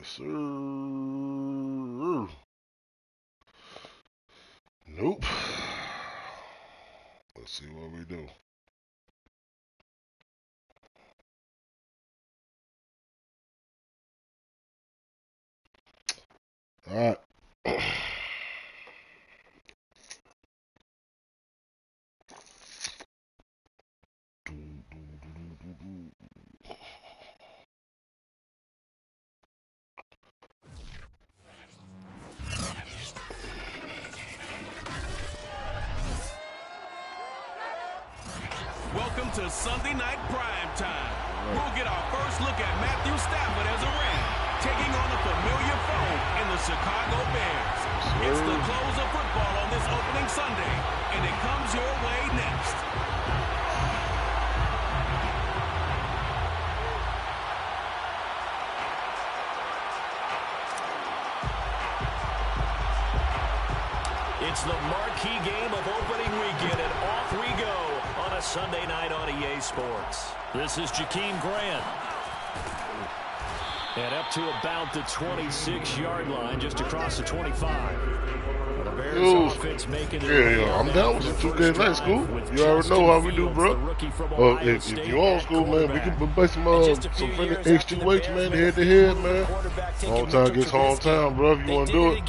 sir. Nope. Let's see what we do. All right. Welcome to Sunday Night Prime Time. We'll get our first look at Matthew Stafford as a Ram, taking on a familiar foe in the Chicago Bears. It's the close of football on this opening Sunday, and it comes your way next. It's the marquee game of opening weekend, and off we go on a Sunday night on EA Sports. This is Jakeem Grant. And up to about the 26-yard line, just across the 25. The Bears offense making it. Yeah, I'm down with the 2K night school. You already know how we do, bro. If you're old school, man, we can play some H2H, man, head-to-head, man. Hometown gets hometown, bro, if you want to do it.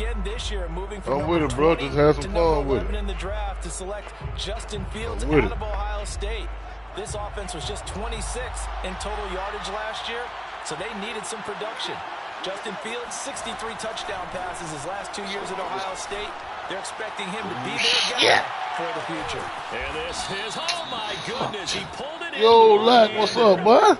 I'm with it, bro. Just have some fun with it. In the draft to select Justin Fields out of Ohio State. This offense was just 26 in total yardage last year, so they needed some production. Justin Fields, 63 touchdown passes his last 2 years at Ohio State. They're expecting him to be their guy for the future. And this is, oh my goodness, he pulled it in. Yo, Lack, what's up, boy? A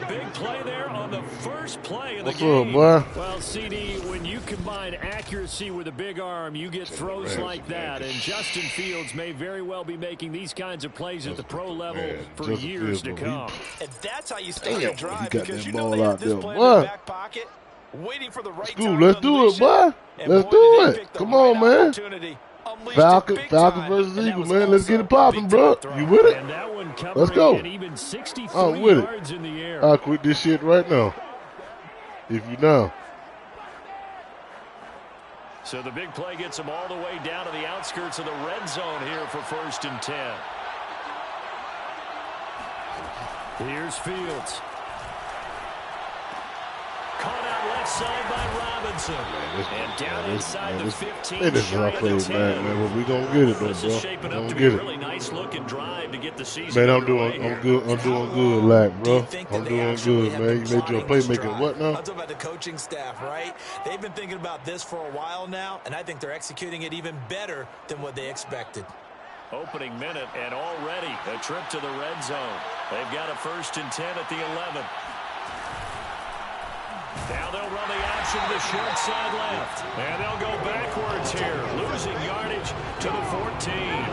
big play there on the first play of the game. What's up, boy? Well, CD, when you combine accuracy with a big arm, you get throws like that. And Justin Fields may very well be making these kinds of plays at the pro level for years to come. And that's how you start your drive, because you know ball they have out this there, play in boy. their back pocket, waiting for the right time. Let's do it, boy. Let's do it. Come on, man. Falcon versus Eagle, man. Let's get it popping, bro. You with it? Let's go. I'm with it. I'll quit this shit right now. If you know. So the big play gets him all the way down to the outskirts of the red zone here for 1st and 10. Here's Fields. Caught out left side by Robinson. And down inside the 15. This is our play, man. Well, we gonna get it, though, This bro. is shaping up to Gonna be a get really it. nice looking drive to get the season. Man, I'm doing good, Lack, bro. I'm doing good, man. You made your playmaking what now? I'm talking about the coaching staff, right? They've been thinking about this for a while now, and I think they're executing it even better than what they expected. Opening minute, and already a trip to the red zone. They've got a 1st and 10 at the 11. Now they'll run the option to the short side left. And they'll go backwards here, losing yardage to the 14.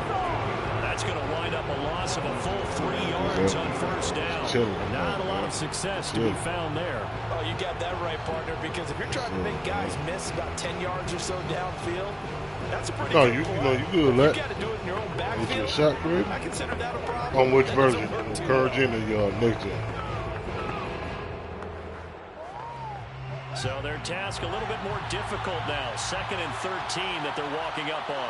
That's going to wind up a loss of a full 3 yards on 1st down. Not a lot of success to be found there. Oh, you got that right, partner, because if you're trying to make guys miss about 10 yards or so downfield, that's a pretty good pull. You good, Lack. You got to do it in your own backfield. Get you a shot, Greg? I consider that a problem. On which version? Current gen or next gen? So their task a little bit more difficult now. 2nd and 13 that they're walking up on.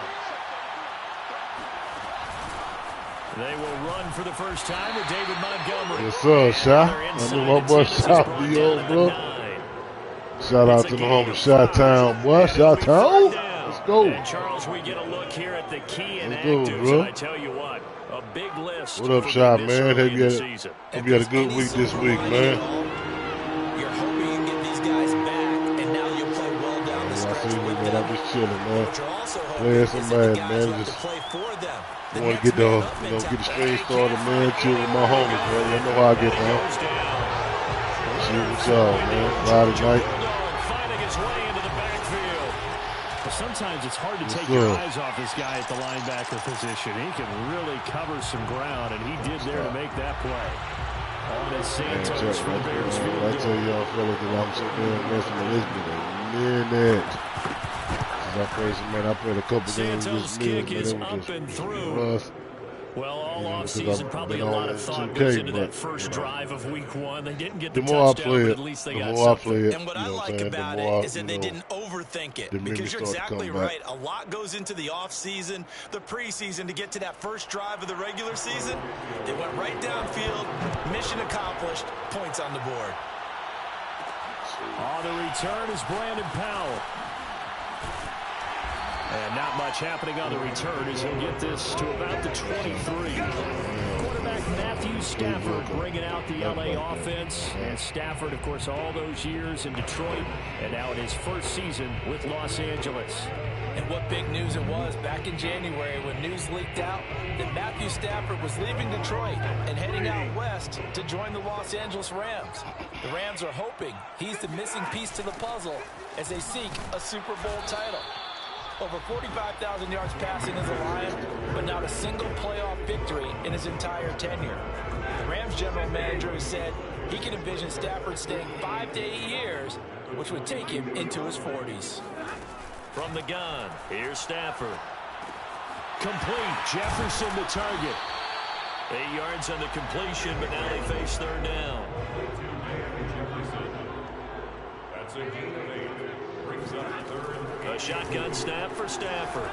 They will run for the first time with David Montgomery. Yes, sir, Shy. I know my boy Shy for the old, bro. Shout out to the home of Chi-Town, boy. Chi-Town. Let's go. And Charles, we get a look here at the key and actives, and I tell you what, a big list. What up, Shy, man? Hope you had a good week this week, man. You're hoping you can get these guys back, and now you'll play well down the stretch with them. I'm just chilling, man. What you're also Playing hoping some is that the Madden, guys man. have Just to play for them. want to get the stream started, man. Chill with my homies, man. You know how I get down. Chill with y'all, man. Friday night. Sometimes it's hard to take your eyes off this guy at the linebacker position. He can really cover some ground, and he did there to make that play. On his Santos from Bears Field. I tell y'all, fellas, that I'm sitting there and wrestling with this minute. Since I played a couple games this minute, man. It was just rough. Well, all You know, offseason, probably a lot of thought goes into that first drive of week 1. They didn't get the touchdown, but at least they got something. And what I like about it is that they didn't overthink it, because you're exactly right. A lot goes into the offseason, the preseason, to get to that first drive of the regular season. They went right downfield, mission accomplished, points on the board. On the return is Brandon Powell. And not much happening on the return as he'll get this to about the 23. Quarterback Matthew Stafford bringing out the L.A. offense. And Stafford, of course, all those years in Detroit, and now in his first season with Los Angeles. And what big news it was back in January when news leaked out that Matthew Stafford was leaving Detroit and heading out west to join the Los Angeles Rams. The Rams are hoping he's the missing piece to the puzzle as they seek a Super Bowl title. Over 45,000 yards passing as a Lion, but not a single playoff victory in his entire tenure. The Rams general manager has said he can envision Stafford staying 5 to 8 years, which would take him into his 40s. From the gun, here's Stafford. Complete. Jefferson the target. 8 yards on the completion, but now they face third down. That's a gain of 8. Brings up third. A shotgun snap for Stafford.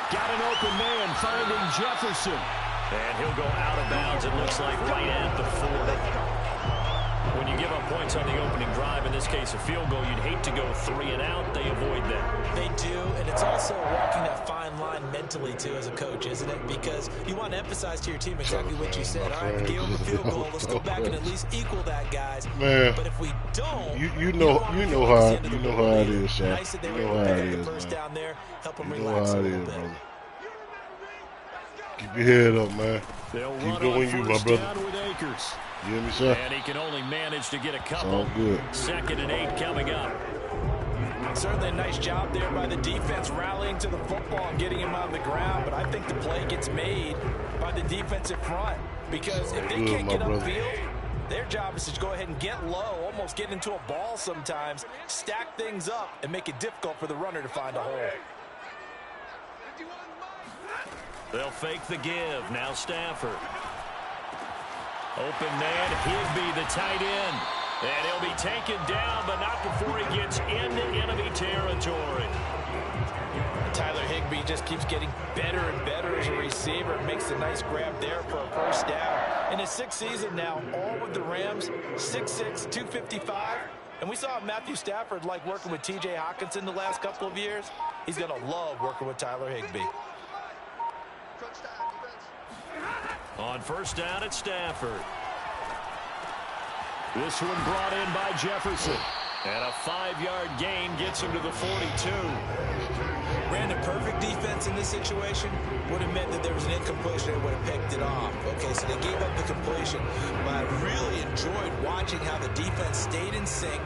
Got an open man, finding Jefferson. And he'll go out of bounds, it looks like, right at the 40. When you give up points on the opening drive, in this case a field goal, you'd hate to go 3 and out. They avoid that. They do, and it's also walking that fine line mentally, too, as a coach, isn't it? Because you want to emphasize to your team exactly what you said. All right, we gave up a field goal. Let's go back and at least equal that, guys. Man, but if we don't, you know how it is, Shaq. Nice that they were able to pick up the first down there, help them relax a little bit. Brother. Keep your head up, man. Keep doing you, my brother. You hear me, sir? And he can only manage to get a couple. All good. 2nd and 8 coming up. Certainly a nice job there by the defense rallying to the football and getting him on the ground, but I think the play gets made by the defensive front, because if they can't get upfield, their job is to go ahead and get low, almost get into a ball sometimes, stack things up, and make it difficult for the runner to find a hole. They'll fake the give. Now Stafford. Open man, Higbee, the tight end. And he'll be taken down, but not before he gets into enemy territory. Tyler Higbee just keeps getting better and better as a receiver. Makes a nice grab there for a first down. In his 6th season now, all with the Rams, 6'6", 255. And we saw Matthew Stafford like working with T.J. Hockenson the last couple of years. He's going to love working with Tyler Higbee. On first down, it's Stafford. This one brought in by Jefferson. And a 5-yard gain gets him to the 42. Brandon, perfect defense in this situation would have meant that there was an incompletion and would have picked it off. Okay, so they gave up the completion. But I really enjoyed watching how the defense stayed in sync,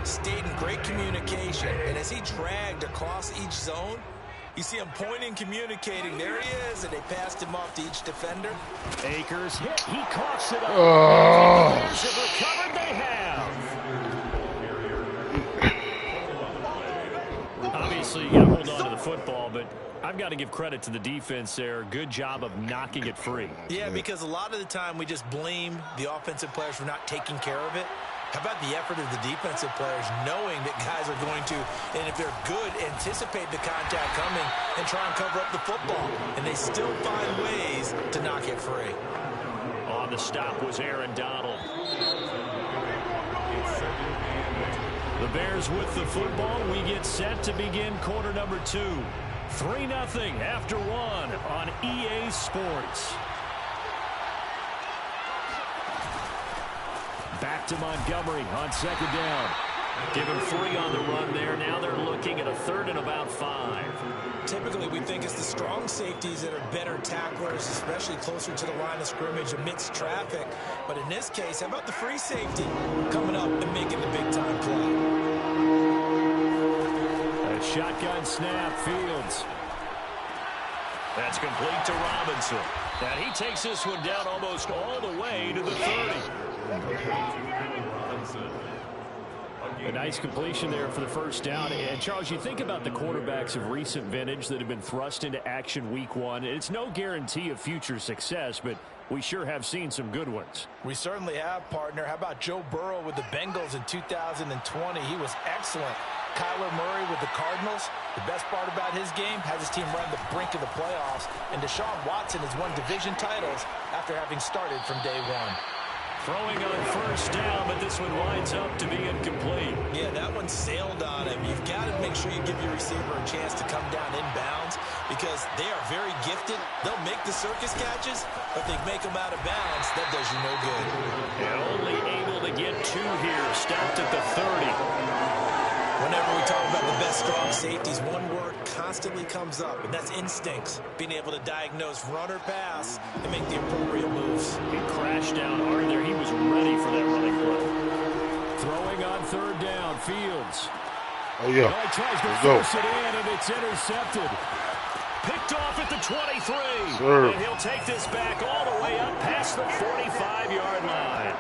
stayed in great communication. And as he dragged across each zone, you see him pointing, communicating. There he is, and they passed him off to each defender. Akers hit. He coughs it up. Oh. The Bears have recovered. They have. Obviously, you got to hold on to the football, but I've got to give credit to the defense there. Good job of knocking it free. Yeah, because a lot of the time we just blame the offensive players for not taking care of it. How about the effort of the defensive players knowing that guys are going to, and if they're good, anticipate the contact coming and try and cover up the football. And they still find ways to knock it free. On the stop was Aaron Donald. The Bears with the football. We get set to begin quarter number 2. 3-0 after 1 on EA Sports. Back to Montgomery on 2nd down. Give him 3 on the run there. Now they're looking at a 3rd and about 5. Typically, we think it's the strong safeties that are better tacklers, especially closer to the line of scrimmage amidst traffic. But in this case, how about the free safety coming up and making the big-time play? A shotgun snap, Fields. That's complete to Robinson. And he takes this one down almost all the way to the 30. A nice completion there for the first down. And, Charles, you think about the quarterbacks of recent vintage that have been thrust into action week one. It's no guarantee of future success, but we sure have seen some good ones. We certainly have, partner. How about Joe Burrow with the Bengals in 2020? He was excellent. Kyler Murray with the Cardinals. The best part about his game has his team run the brink of the playoffs. And Deshaun Watson has won division titles after having started from day one. Throwing on first down, but this one winds up to be incomplete. Yeah, that one sailed on him. You've got to make sure you give your receiver a chance to come down inbounds because they are very gifted. They'll make the circus catches, but they make them out of bounds. That does you no good. And only able to get two here. Stopped at the 30. Whenever we talk about the best strong safeties, one word constantly comes up, and that's instincts. Being able to diagnose run or pass and make the appropriate moves. He crashed down hard there. He was ready for that running play. Throwing on third down, Fields. Oh, yeah. He tries to force it in, and it's intercepted. Picked off at the 23. Sir. And he'll take this back all the way up past the 45-yard line.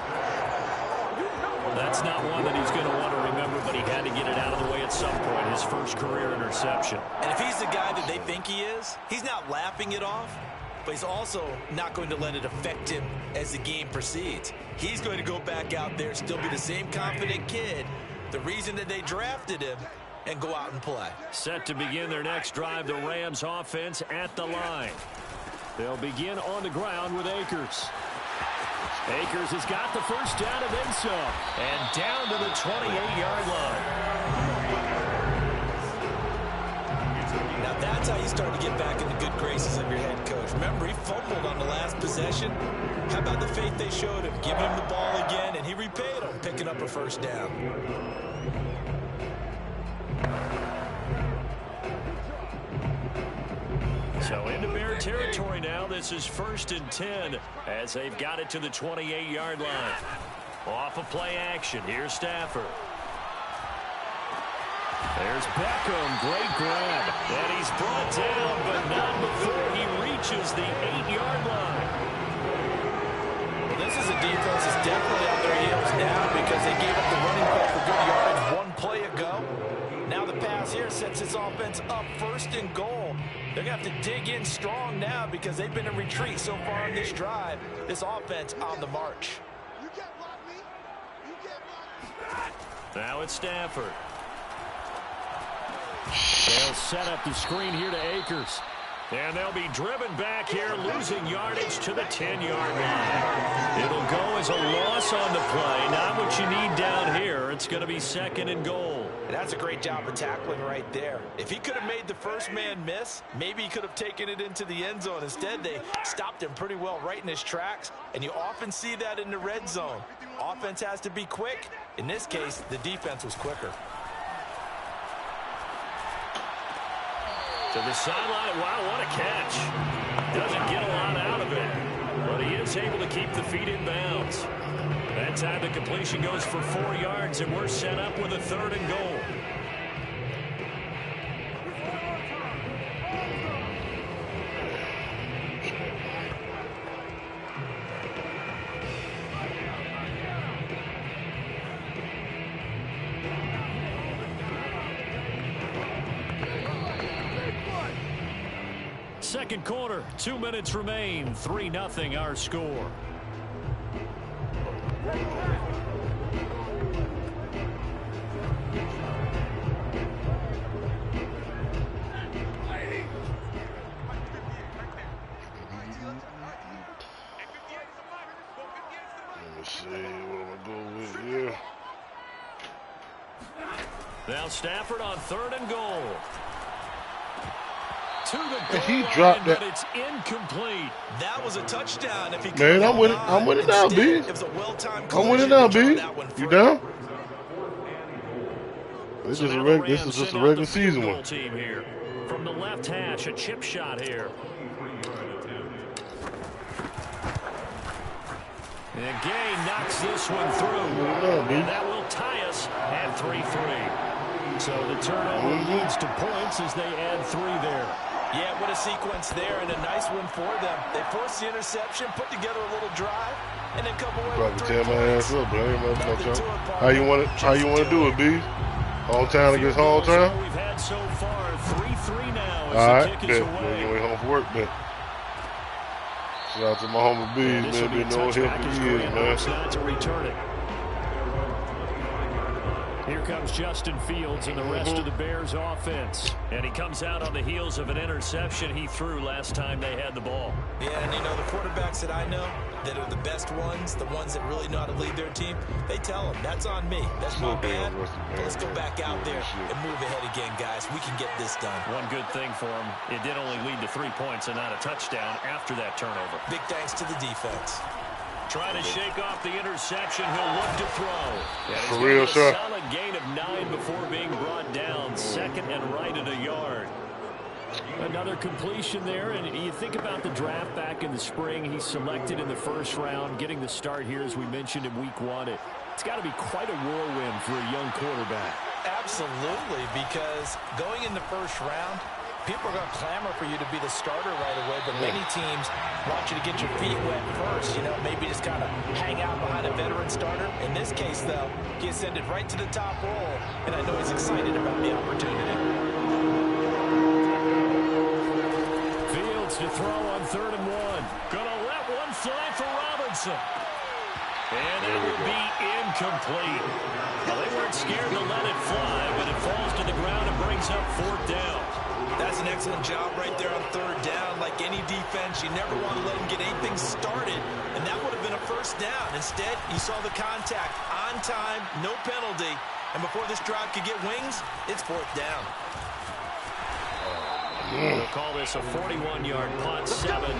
That's not one that he's going to want to remember, but he had to get it out of the way at some point, his first career interception. And if he's the guy that they think he is, he's not laughing it off, but he's also not going to let it affect him as the game proceeds. He's going to go back out there, still be the same confident kid, the reason that they drafted him, and go out and play. Set to begin their next drive, the Rams offense at the line. They'll begin on the ground with Akers. Akers has got the first down and then some. And down to the 28-yard line. Now that's how you start to get back in the good graces of your head coach. Remember, he fumbled on the last possession. How about the faith they showed him? Giving him the ball again, and he repaid him, picking up a first down. So into Bear territory now. This is 1st and 10 as they've got it to the 28-yard line. Off of play action. Here's Stafford. There's Beckham. Great grab. And he's brought down, but not before he reaches the 8-yard line. Well, this is a defense that's definitely on their heels now because they gave up the running back for good yardage one play ago. Now the pass here sets this offense up 1st and goal. They're going to have to dig in strong now because they've been in retreat so far on this drive. This offense on the march. Now it's Stafford. They'll set up the screen here to Akers. And they'll be driven back here, losing yardage to the 10-yard line. It'll go as a loss on the play. Not what you need down here. It's going to be 2nd and goal. And that's a great job of tackling right there. If he could have made the first man miss, maybe he could have taken it into the end zone. Instead, they stopped him pretty well right in his tracks. And you often see that in the red zone. Offense has to be quick. In this case, the defense was quicker. To the sideline. Wow, what a catch. Doesn't get a lot out of it, but he is able to keep the feet in bounds. That time the completion goes for 4 yards, and we're set up with a 3rd and goal. Second quarter, 2 minutes remain. 3-0 our score. Let's see what I'm going to go with here. Now Stafford on 3rd and goal. To the And he goal dropped line, that. but it's incomplete. That was a touchdown. If he Man, I'm with it. I'm with it now, B. It was a well-timed I'm with it collision now, to draw B. that one You free. down? This So is now a the this Rams is just send a out regular the field season goal one. team here. From the left hash, a chip shot here. And Gay knocks this one through. And that will tie us at 3-3. So the turnover leads to points as they add 3 there. Yeah, what a sequence there, and a nice one for them. They forced the interception, put together a little drive, and then come away with 3 tear my points. ass up, but I ain't no time. How you want to do it, B? Hometown against hometown? We've had so far 3-3 now. All right, bet. You ain't home for work, bet. Shout out to my homie B, man. Been no help for years, man. Not to return it. Here comes Justin Fields and the rest of the Bears offense. And he comes out on the heels of an interception he threw last time they had the ball. Yeah, and you know, the quarterbacks that I know that are the best ones, the ones that really know how to lead their team, they tell them, that's on me. That's my bad. Let's go back out there and move ahead again, guys. We can get this done. One good thing for him, it did only lead to 3 points and not a touchdown after that turnover. Big thanks to the defense. Trying to shake off the interception. He'll look to throw. For real, sir. Solid gain of 9 before being brought down. Second and right at a yard. Another completion there, and you think about the draft back in the spring. He's selected in the first round, getting the start here, as we mentioned in week 1. It's got to be quite a whirlwind for a young quarterback. Absolutely, because going in the first round, people are going to clamor for you to be the starter right away, but many teams want you to get your feet wet first. You know, maybe just kind of hang out behind a veteran starter. In this case, though, he ascended right to the top role, and I know he's excited about the opportunity. Fields to throw on 3rd and 1. Gonna let one fly for Robinson. And it will be incomplete. Well, they weren't scared to let it fly, but it falls to the ground and brings up 4th down. That's an excellent job right there on 3rd down. Like any defense, you never want to let them get anything started, and that would have been a 1st down. Instead, you saw the contact on time, no penalty, and before this drive could get wings, it's 4th down. We'll call this a 41-yard punt, 7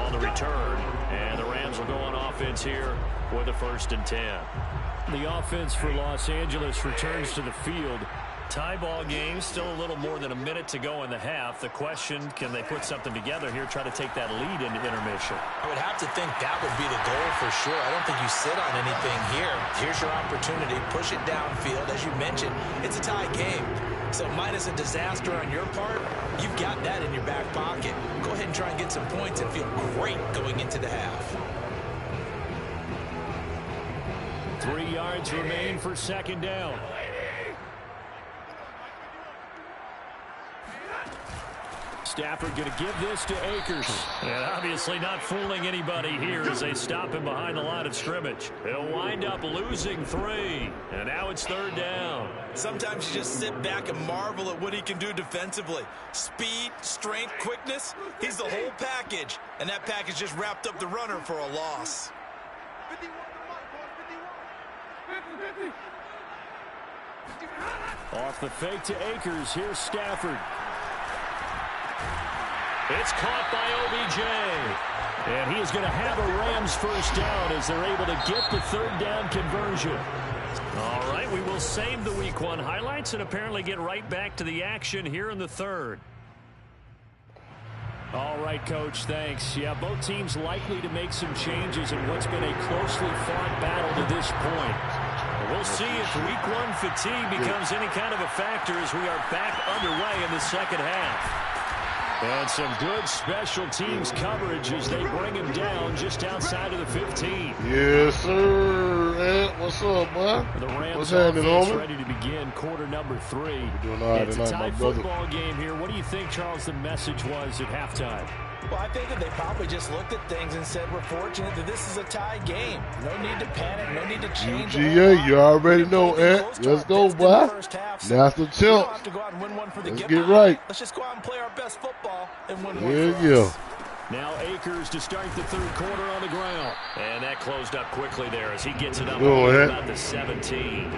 on the return, and the Rams will go on offense here with a 1st and 10. The offense for Los Angeles returns to the field. Tie ball game, still a little more than a minute to go in the half. The question, can they put something together here, try to take that lead into intermission? I would have to think that would be the goal for sure. I don't think you sit on anything here. Here's your opportunity. Push it downfield. As you mentioned, it's a tie game. So minus a disaster on your part, you've got that in your back pocket. Go ahead and try and get some points and feel great going into the half. 3 yards remain for 2nd down. Stafford going to give this to Akers. And obviously not fooling anybody here as they stop him behind the line of scrimmage. He'll wind up losing 3. And now it's 3rd down. Sometimes you just sit back and marvel at what he can do defensively. Speed, strength, quickness. He's the whole package. And that package just wrapped up the runner for a loss. Off the fake to Akers. Here's Stafford. It's caught by OBJ. And he is going to have a Rams 1st down as they're able to get the 3rd down conversion. All right, we will save the week 1 highlights and apparently get right back to the action here in the 3rd. All right, Coach, thanks. Yeah, both teams likely to make some changes in what's been a closely fought battle to this point. We'll see if week 1 fatigue becomes any kind of a factor as we are back underway in the 2nd half. And some good special teams coverage as they bring him down just outside of the 15. Yes, sir. Man, what's up, boy? The Rams what's happening, homie? ready to begin quarter number 3. We're doing all right it's tonight, a tie my brother. football game here. What do you think, Charles, the message was at halftime? Well, I think that they probably just looked at things and said, we're fortunate that this is a tie game. No need to panic. No need to change. UGA, you already know, Ant. Let's go, boy. National champs. Let's get right. Let's just go out and play our best football and win. Yeah. Now Akers to start the 3rd quarter on the ground. And that closed up quickly there as he gets it up about the 17.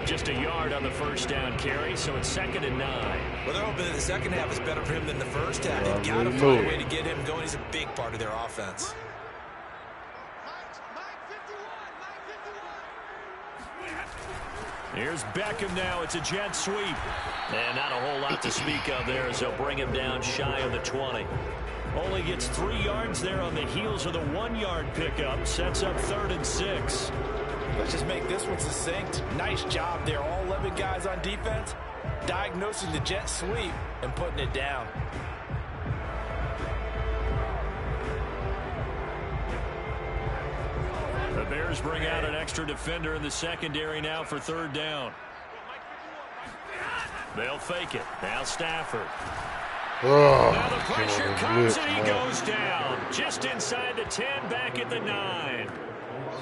Just a yard on the 1st down carry, so it's 2nd and 9. Well, they're hoping that the 2nd half is better for him than the 1st half. They've got to find a way to get him going. He's a big part of their offense. Here's Beckham now. It's a jet sweep. And not a whole lot to speak of there as they'll bring him down shy of the 20. Only gets 3 yards there on the heels of the 1-yard pickup. Sets up 3rd and 6. Let's just make this one succinct. Nice job there. All 11 guys on defense, diagnosing the jet sweep and putting it down. The Bears bring out an extra defender in the secondary now for third down. They'll fake it. Now Stafford. Oh, Now the pressure comes and he goes down. Just inside the 10, back at the 9.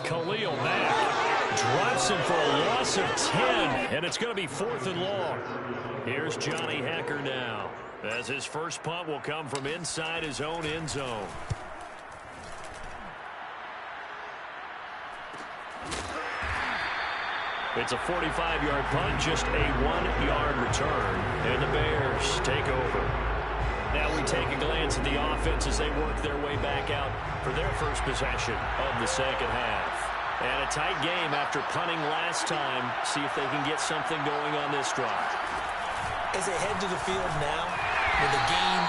Khalil Mack drops him for a loss of 10, and it's going to be 4th and long. Here's Johnny Hacker now, as his first punt will come from inside his own end zone. It's a 45-yard punt, just a 1-yard return, and the Bears take over. Now we take a glance at the offense as they work their way back out for their first possession of the second half. And a tight game after punting last time. See if they can get something going on this drive. As they head to the field now, with the game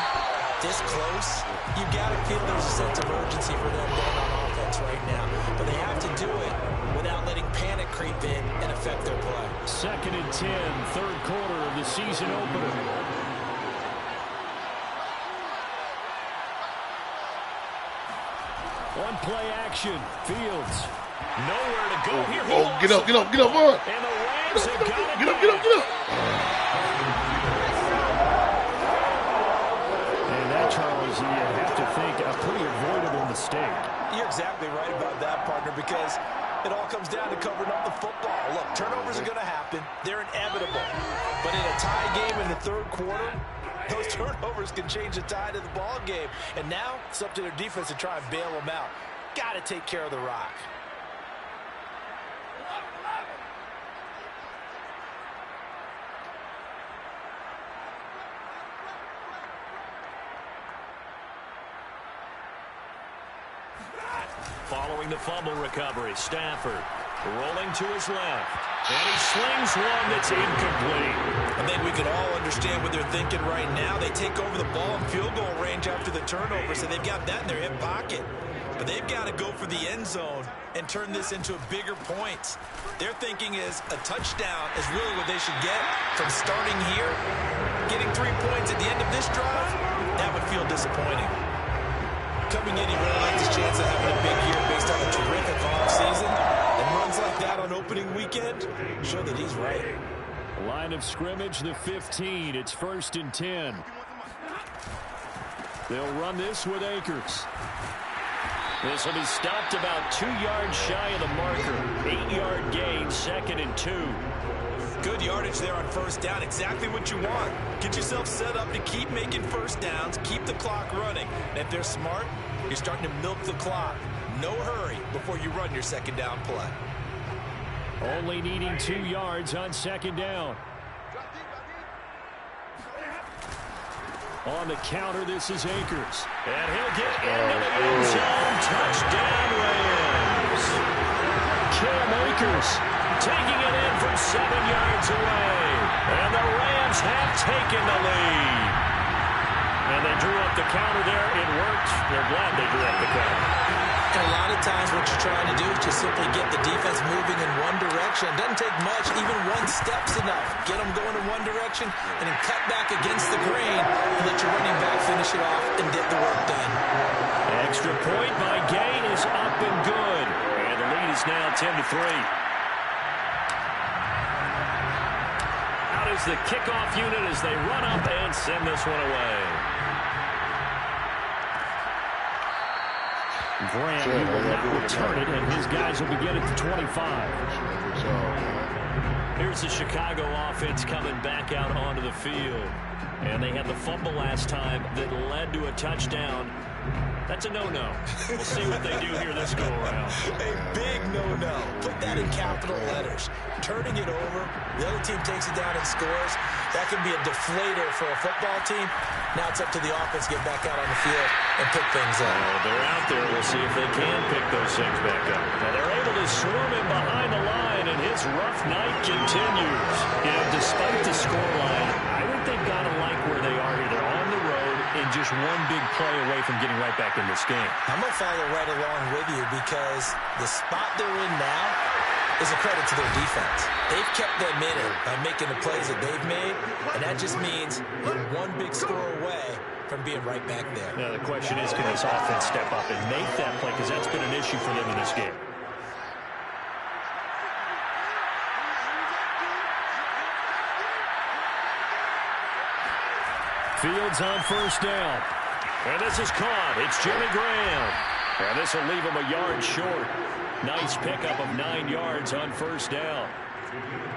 this close, you've got to feel there's a sense of urgency for them going on offense right now. But they have to do it without letting panic creep in and affect their play. 2nd and 10, third quarter of the season opener. One play action. Fields. Nowhere to go here. Get up, Mark. And the Rams have got it. Get up. And that, Charles, you have to think a pretty avoidable mistake. You're exactly right about that, partner, because it all comes down to covering up the football. Look, turnovers are going to happen. They're inevitable. But in a tie game in the third quarter, those turnovers can change the tide of the ball game. And now it's up to their defense to try and bail them out. Got to take care of the rock. Following the fumble recovery, Stafford rolling to his left. And he slings one that's incomplete. I think we can all understand what they're thinking right now. They take over the ball in field goal range after the turnover, so they've got that in their hip pocket. But they've got to go for the end zone and turn this into a bigger point. Their thinking is a touchdown is really what they should get from starting here. Getting 3 points at the end of this drive, that would feel disappointing. Coming in, he really likes his chance of having a big year based on a terrific offseason. And runs like that on opening weekend show that he's right. Line of scrimmage, the 15. It's 1st and 10. They'll run this with Akers. This will be stopped about 2 yards shy of the marker. 8-yard gain, 2nd and 2. Good yardage there on first down. Exactly what you want. Get yourself set up to keep making first downs, keep the clock running. And if they're smart, you're starting to milk the clock. No hurry before you run your second down play. Only needing 2 yards on second down. On the counter, this is Akers. And he'll get into the end zone. Touchdown, Rams. Cam Akers taking it in from 7 yards away. And the Rams have taken the lead. And they drew up the counter there. It worked. They're glad they drew up the counter. And a lot of times what you're trying to do is just simply get the defense moving in one direction. It doesn't take much. Even one step's enough. Get them going in one direction and then cut back against the grain and let your running back finish it off and get the work done. Extra point by Gain is up and good. And the lead is now 10-3. Out is the kickoff unit as they run up and send this one away. Graham will not return it, and his guys will begin at the 25. Here's the Chicago offense coming back out onto the field. And they had the fumble last time that led to a touchdown. That's a no-no. We'll see what they do here this go-around. A big no-no. Put that in capital letters. Turning it over, the other team takes it down and scores. That can be a deflator for a football team. Now it's up to the offense to get back out on the field and pick things up. They're out there. We'll see if they can pick those things back up. Now they're able to swarm him behind the line, and his rough night continues. You know, despite the scoreline, I think they've got to like where they are here. They're on the road and just one big play away from getting right back in this game. I'm going to follow right along with you because the spot they're in now, is a credit to their defense. They've kept them in it by making the plays that they've made, and that just means you're one big score away from being right back there. Now the question is, can this offense step up and make that play, because that's been an issue for them in this game. Fields on first down. And this is caught. It's Jimmy Graham. And this will leave him a yard short. Nice pickup of 9 yards on first down.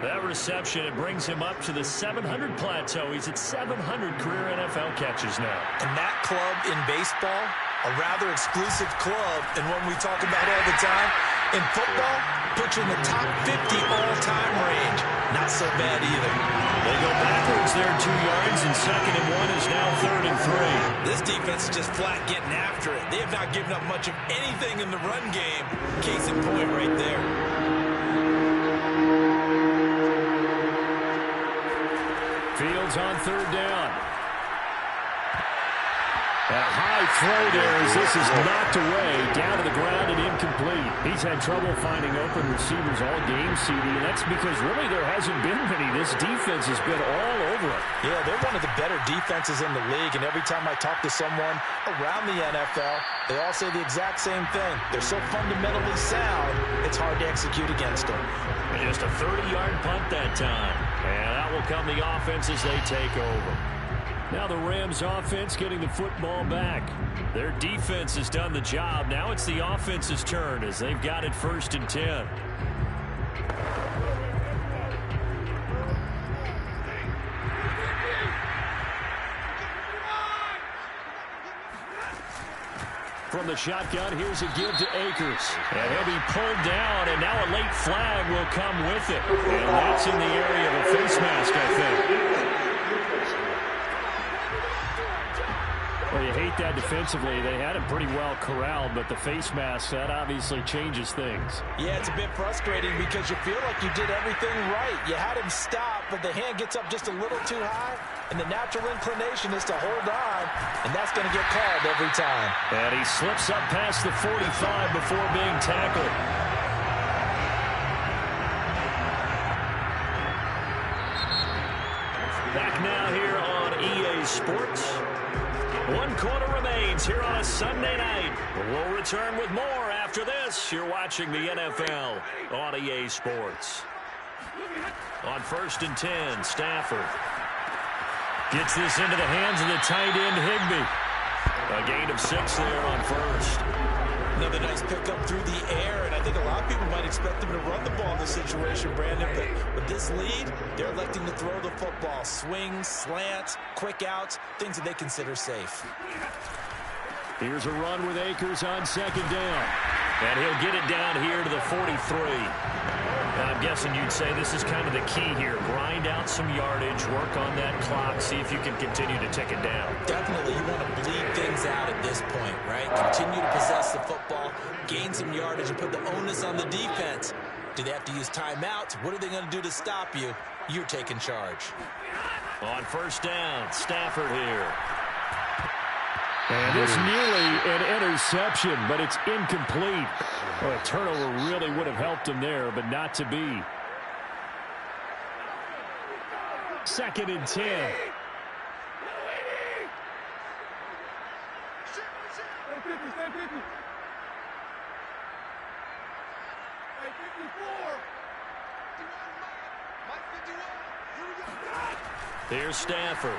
That reception, it brings him up to the 700 plateau. He's at 700 career NFL catches now. And that club in baseball, a rather exclusive club, and one we talk about all the time. In football, puts you in the top 50 all-time range. Not so bad either. They go backwards there 2 yards, and 2nd and 1 is now 3rd and 3. This defense is just flat getting after it. They have not given up much of anything in the run game. Case in point right there. Fields on 3rd down. A high throw there as this is knocked away, down to the ground and incomplete. He's had trouble finding open receivers all game, CD, and that's because really there hasn't been many. This defense has been all over it. Yeah, they're one of the better defenses in the league, and every time I talk to someone around the NFL, they all say the exact same thing. They're so fundamentally sound, it's hard to execute against them. And just a 30-yard punt that time. And that will come the offense as they take over. Now the Rams offense getting the football back. Their defense has done the job. Now it's the offense's turn as they've got it 1st and 10. From the shotgun, here's a give to Akers. And he'll be pulled down, and now a late flag will come with it. And that's in the area of a face mask, I think. Well, you hate that defensively. They had him pretty well corralled, but the face mask, that obviously changes things. Yeah, it's a bit frustrating because you feel like you did everything right. You had him stop, but the hand gets up just a little too high, and the natural inclination is to hold on, and that's going to get called every time. And he slips up past the 45 before being tackled. Back now here on EA Sports. 1 quarter remains here on a Sunday night. We'll return with more after this. You're watching the NFL on EA Sports. On 1st and 10, Stafford gets this into the hands of the tight end, Higbee. A gain of 6 there on 1st. Another nice pickup through the air, and I think a lot of people might expect them to run the ball in this situation, Brandon, but with this lead, they're electing to throw the football. Swings, slants, quick outs, things that they consider safe. Here's a run with Akers on 2nd down, and he'll get it down here to the 43. And I'm guessing you'd say this is kind of the key here. Grind out some yardage, work on that clock, see if you can continue to tick it down. Definitely, you want to bleed things out at this point, right? Continue to possess the football, gain some yardage, and put the onus on the defense. Do they have to use timeouts? What are they going to do to stop you? You're taking charge. On 1st down, Stafford here. And it's nearly an interception, but it's incomplete. Well, a turnover really would have helped him there, but not to be. 2nd and 10. Here's Stafford.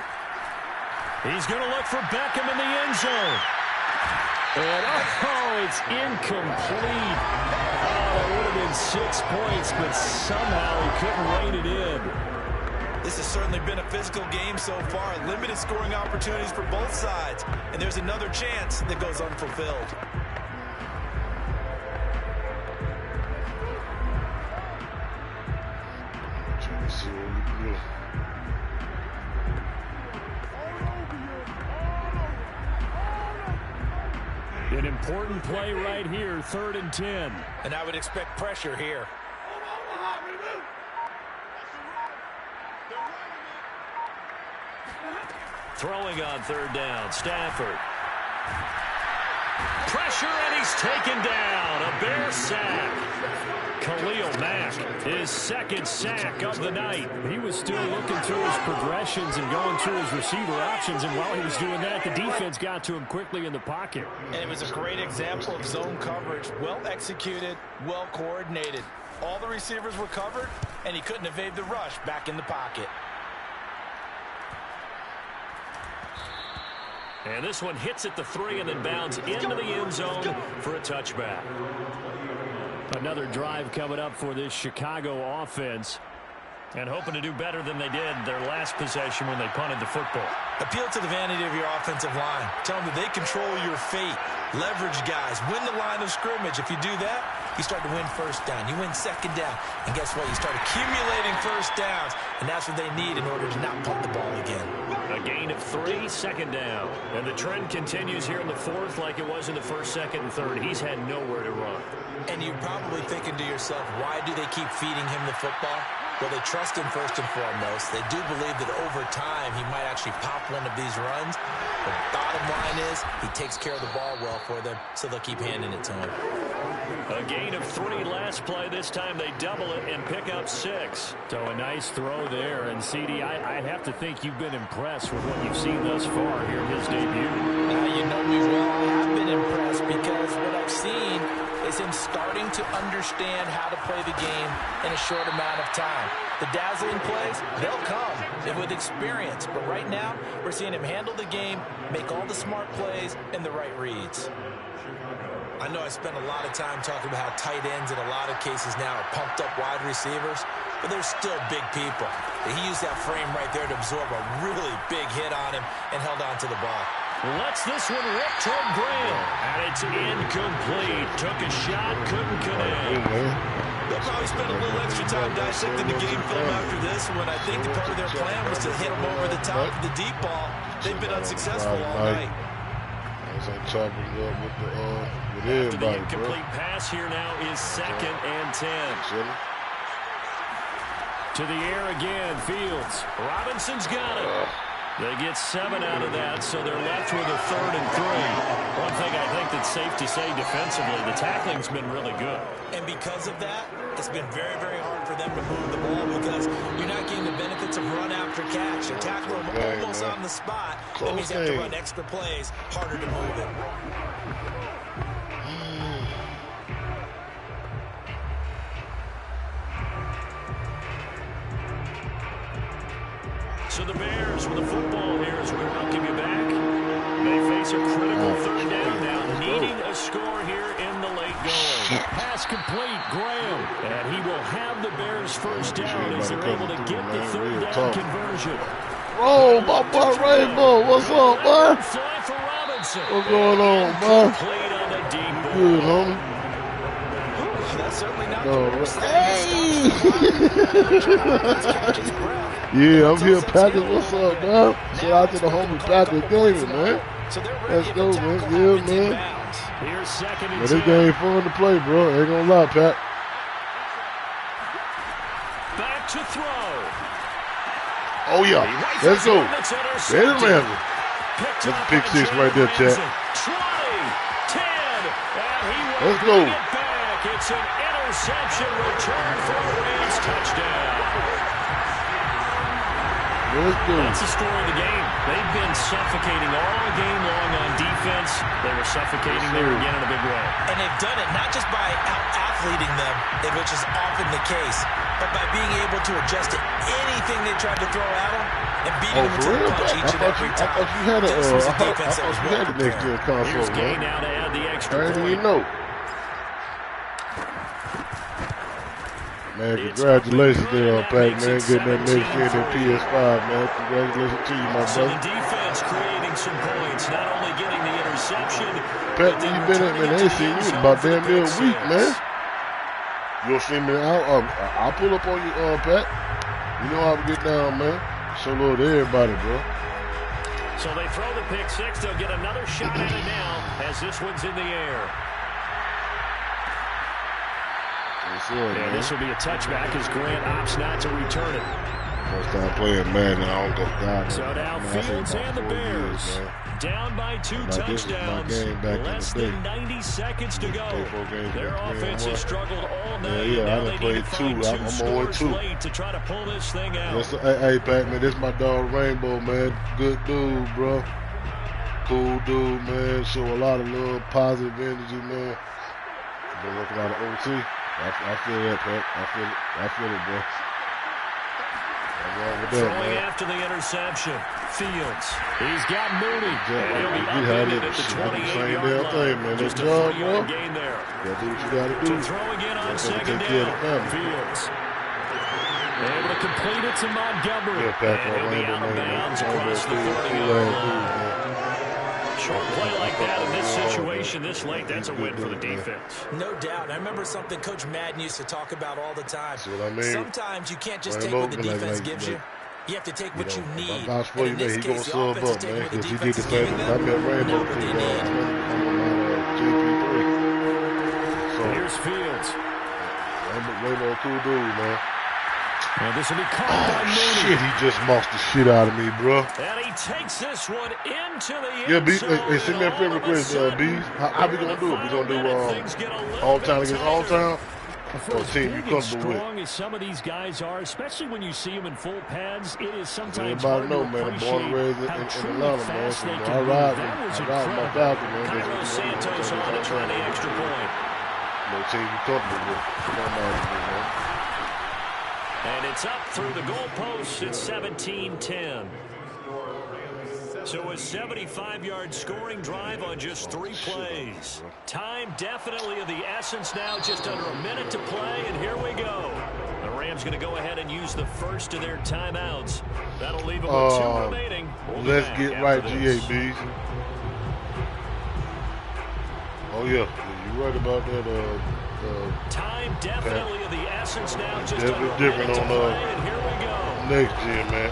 He's going to look for Beckham in the end zone. And, oh, it's incomplete. Oh, that would have been 6 points, but somehow he couldn't rein it in. This has certainly been a physical game so far. Limited scoring opportunities for both sides. And there's another chance that goes unfulfilled. An important play right here, 3rd and 10. And I would expect pressure here. Throwing on 3rd down, Stafford. Pressure, and he's taken down. A Bear sack. Khalil Mack, his second sack of the night. He was still looking through his progressions and going through his receiver options, and while he was doing that, the defense got to him quickly in the pocket. And it was a great example of zone coverage. Well executed, well coordinated. All the receivers were covered, and he couldn't evade the rush back in the pocket. And this one hits at the 3 and then bounds into the end zone for a touchback. Another drive coming up for this Chicago offense. And hoping to do better than they did their last possession when they punted the football. Appeal to the vanity of your offensive line. Tell them that they control your fate. Leverage guys. Win the line of scrimmage. If you do that, you start to win first down. You win second down. And guess what? You start accumulating first downs. And that's what they need in order to not punt the ball again. A gain of 3, second down. And the trend continues here in the 4th like it was in the 1st, 2nd, and 3rd. He's had nowhere to run. And you're probably thinking to yourself, why do they keep feeding him the football? Well, they trust him first and foremost. They do believe that over time he might actually pop one of these runs. The bottom line is he takes care of the ball well for them, so they'll keep handing it to him. A gain of 3 last play. This time they double it and pick up 6. So a nice throw there. And, CD, I'd have to think you've been impressed with what you've seen thus far here in his debut. You know me well. I have been impressed because what I've seen is him starting to understand how to play the game in a short amount of time. The dazzling plays, they'll come with experience. But right now, we're seeing him handle the game, make all the smart plays, and the right reads. I know I spent a lot of time talking about how tight ends in a lot of cases now are pumped up wide receivers, but they're still big people. He used that frame right there to absorb a really big hit on him and held on to the ball. Lets this one rip toward Graham. And it's incomplete. Took a shot, couldn't connect. They'll probably spend a little extra time dissecting the game film after this one. I think part of their plan was to hit him over the top of the deep ball. They've been unsuccessful all night. Chopping it up with everybody, After the incomplete pass here now is 2nd and 10. To the air again, Fields. Robinson's got it. They get 7 out of that, so they're left with a 3rd and 3. One thing I think that's safe to say defensively, the tackling's been really good. And because of that, it's been very, very hard for them to move the ball because you're not getting the benefits of run after catch. You tackle them almost on the spot. That means you have to run extra plays, harder to move it. So the Bears with the football here as we welcome you back. They face a critical 3rd down now, needing a score here in the late going. Pass complete, Graham. And he will have the Bears first down as they're able to get the 3rd down conversion. Oh, my boy Rainbow, what's up, man? Fly for Robinson. What's going on, man? Complete on the deep ball. Good, homie. That's certainly not Hey! Yeah, I'm here, Packers. What's up, man? Shout out to the homie Packers gaming, man. Let's go, man. Yeah, man. Here's 2nd and 10. This game fun to play, bro. Ain't gonna lie, Pat. Back to throw. Oh, yeah. Let's go. There's a man. That's a pick 6 right there, chat. 20, 10, and he will Let's go. bring it back. It's an interception return for a Rams touchdown. That's the story of the game. They've been suffocating all game long on defense. They were suffocating there again in a big way. And they've done it not just by out-athleting them, which is often the case, but by being able to adjust to anything they tried to throw at them and beating them to the punch each and every time. This was a defense that was well prepared. Here's Gay now to add the extra point. You know. Man, congratulations there, Pat, man, getting that next gen in PS5, man. Congratulations to you, my So brother. the defense creating some points, not only getting the interception. Pat, where you been at, man? They ain't seen you in about damn near a week, man. You'll see me. I'll pull up on you, Pat. You know how to get down, man. Show love to everybody, bro. So they throw the pick 6. They'll get another shot at it now as this one's in the air. Sure, and this will be a touchback as Grant opts not to return it. First time playing Madden, I don't go God. So now Fields and the Bears down by 2 touchdowns. Less than 90 seconds to go. Their offense has struggled all night. Yeah, I done played 2. I'm 0-2 late to try to pull this thing out. Yes, hey, Pat, man, this is my dog Rainbow, man. Good dude, bro. Cool dude, man. Show a lot of love, positive energy, man. Been working out of OT. I feel that, Pat. I feel it, bro. Throwing after the interception. Fields. He's got Mooney. He'll be upended at the 28-yard line. Man. Just a 3-yard gain there. Gotta do what you gotta do. To throw again on second down. Fields. Able to complete it to Montgomery. And he'll be out of bounds across the 40-yard line. Short play like that in this situation this late, that's a win for the defense. No doubt. I remember something Coach Madden used to talk about all the time. See what I mean? Sometimes you can't just take what the defense gives you. You have to take what you need. And in this case, the offense is taking what the defense is giving them. Not what they need. So here's Fields. Rainbow, cool dude, man. And this will be caught by Mooney. Shit, he just mossed the shit out of me, bro. And he takes this one into the end zone. Yeah, send me a friend request, Bees. How we gonna do it? We gonna do all time against all time? Or team you comfortable with? Strong as some of these guys are, especially when you see them in full pads, it is sometimes hard to appreciate how truly fast they can be. That was incredible. Cairo Santos on to try the extra point. No team you comfortable with. And it's up through the goalpost. It's 17-10. So a 75-yard scoring drive on just 3 plays. Time definitely of the essence now. Just under a minute to play, and here we go. The Rams going to go ahead and use the first of their timeouts. That'll leave them with 2 remaining. Let's get right, GABs. Oh, yeah. You're right about that. Time definitely of the essence now. Just different on and here we go. Next gen, man.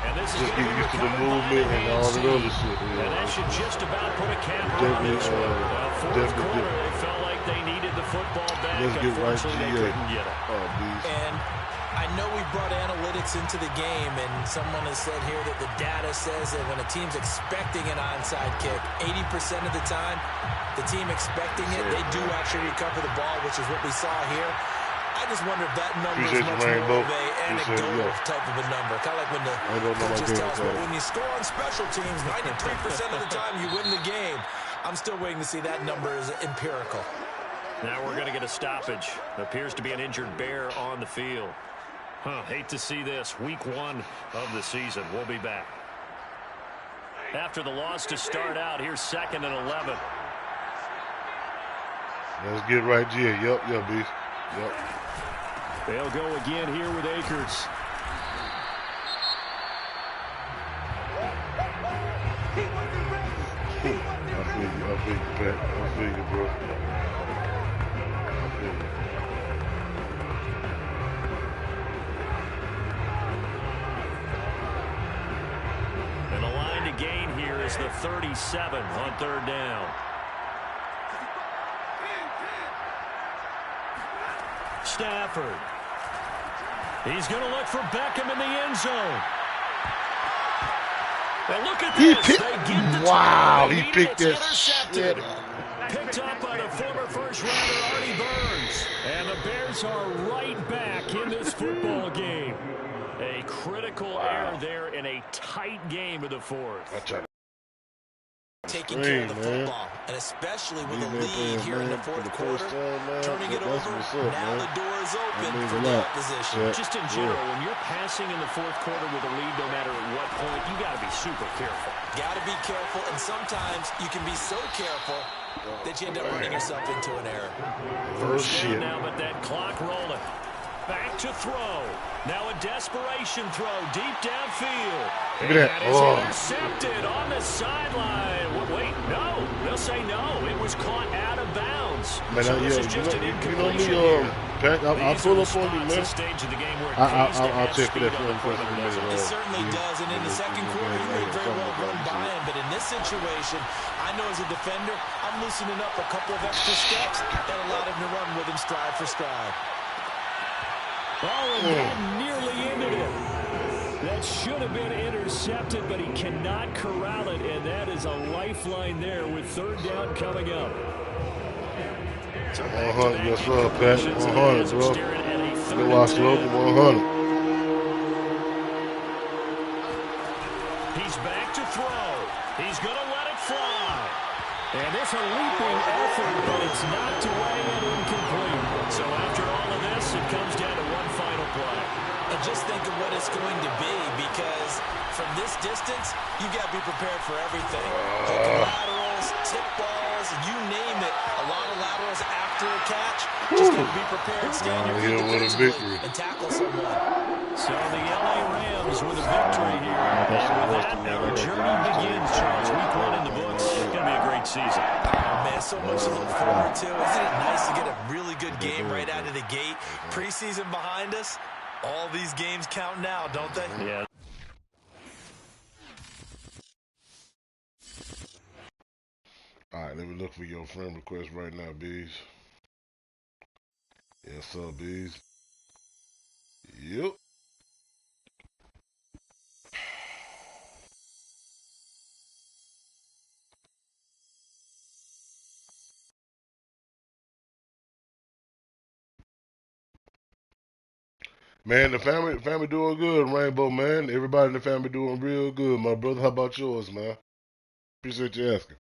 And this is just get used to the movement and all the other shit. And that should just about put a cap on this one. Fourth quarter, they felt like they needed the football back. Let's get right, Unfortunately, they couldn't get it. And I know we brought analytics into the game, and someone has said here that the data says that when a team's expecting an onside kick, 80% of the time, the team expecting it, they do actually recover the ball, which is what we saw here. I just wonder if that number is much more of an anecdotal type of a number. Kind of like when the coaches tell us, well, when you score on special teams, 93% of the time you win the game. I'm still waiting to see that number is empirical. Now we're going to get a stoppage. Appears to be an injured Bear on the field. Hate to see this. Week 1 of the season. We'll be back. After the loss to start out, here's 2nd and 11. Let's get right, G. Yep, beast. Yep. They'll go again here with Akers. I feel you, Pat. I feel you, bro. I feel you. And the line to gain here is the 37 on 3rd down. Stafford. He's going to look for Beckham in the end zone. And look at this. Wow, he picked that shit. Picked up by the former first-rounder Artie Burns. And the Bears are right back in this football game. A critical error there in a tight game of the 4th. Taking care of the football, and especially with a lead here in the 4th quarter, turning it over, now the door is open for the opposition. Just in general, when you're passing in the 4th quarter with a lead, no matter at what point, you got to be super careful. Got to be careful, and sometimes you can be so careful that you end up running yourself into an error. First down now, but that clock rolling. Back to throw. Now a desperation throw deep downfield. Look at that. And it's intercepted on the sideline. Wait, no. They'll say no. It was caught out of bounds. Man, so this is just an incompletion. Pat, I'll pull up on you, man. I'll check for that for a minute. It certainly does, and in the 2nd quarter, you may very well run by him. But in this situation, I know as a defender, I'm loosening up a couple of extra steps that allowed him to run with him stride for stride. Oh, and that nearly ended it. That should have been intercepted, but he cannot corral it, and that is a lifeline there with third down coming up. 100, yes sir, Pat. 100, bro. You know our slogan, 100. He's back to throw. He's going to let it fly. And it's a leaping effort, but it's knocked away and incomplete. So after all of this, it comes down to one final play. And just think of what it's going to be, because from this distance, you've got to be prepared for everything. Laterals, tip balls, you name it. A lot of laterals after a catch. Just got to be prepared, stand your feet defensively, and tackle someone. So the LA Rams with a victory here. And with that, our journey begins, Charles. Week 1 in the books. It's going to be a great season. Oh, man, so much to look forward to. Isn't it nice to get a really good game right out of the gate? Preseason behind us. All these games count now, don't they? Yeah. All right, let me look for your friend request right now, Bees. Yes, sir, Bees. Yep. Man, the family doing good, Rainbow, man. Everybody in the family doing real good, my brother. How about yours, man? Appreciate you asking.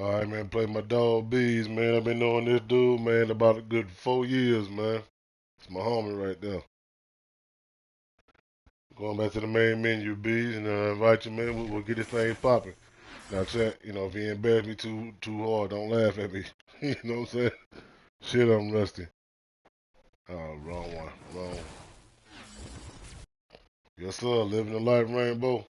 All right, man. Play my dog Bees, man. I've been knowing this dude, man, about a good 4 years, man. It's my homie right there. Going back to the main menu, Bees, and invite you, man. We'll get this thing popping. Now, chat, you know, if you embarrass me too hard, don't laugh at me. You know what I'm saying? Shit, I'm rusty. Oh, wrong one. Wrong. Yes, sir. Living the life, Rainbow.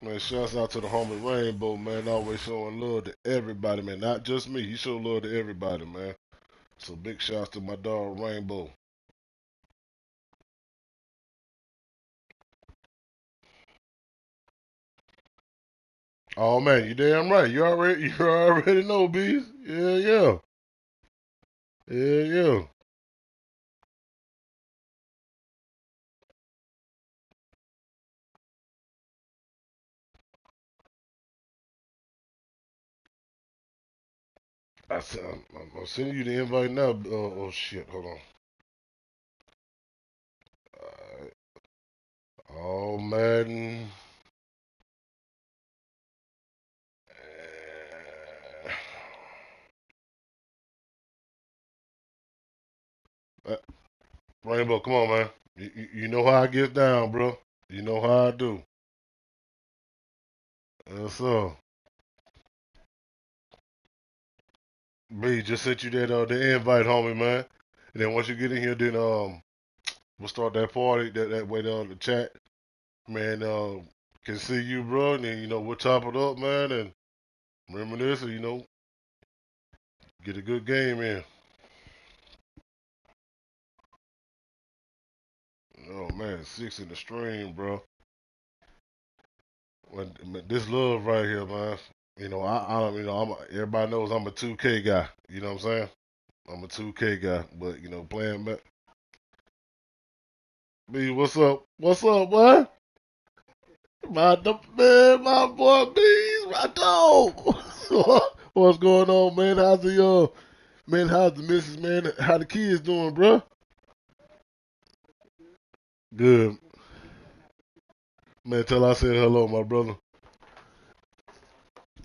Man, shouts out to the homie Rainbow, man. Always showing love to everybody, man. Not just me. He show love to everybody, man. So big shouts to my dog Rainbow. Oh man, you damn right. You already know, Bees. Yeah, yeah. Yeah, yeah. I'm sending you the invite now. Oh shit, hold on. Oh Madden. Uh, Rainbow, come on, man. You know how I get down, bro. You know how I do. Yes, sir. B just sent you that the invite, homie, man. And then once you get in here, then we'll start that party that way down the chat. Man, can see you, bro. And then we'll top it up, man, and reminisce, and get a good game in. Oh man, 6 in the stream, bro. When this love right here, man. I don't, everybody knows I'm a 2K guy. You know what I'm saying? I'm a 2K guy, but playing B, what's up? What's up, boy? Man, my boy Bees, my dog. What's going on, man? How's the missus, man? How the kids doing, bro? Good. Man, tell I said hello, my brother.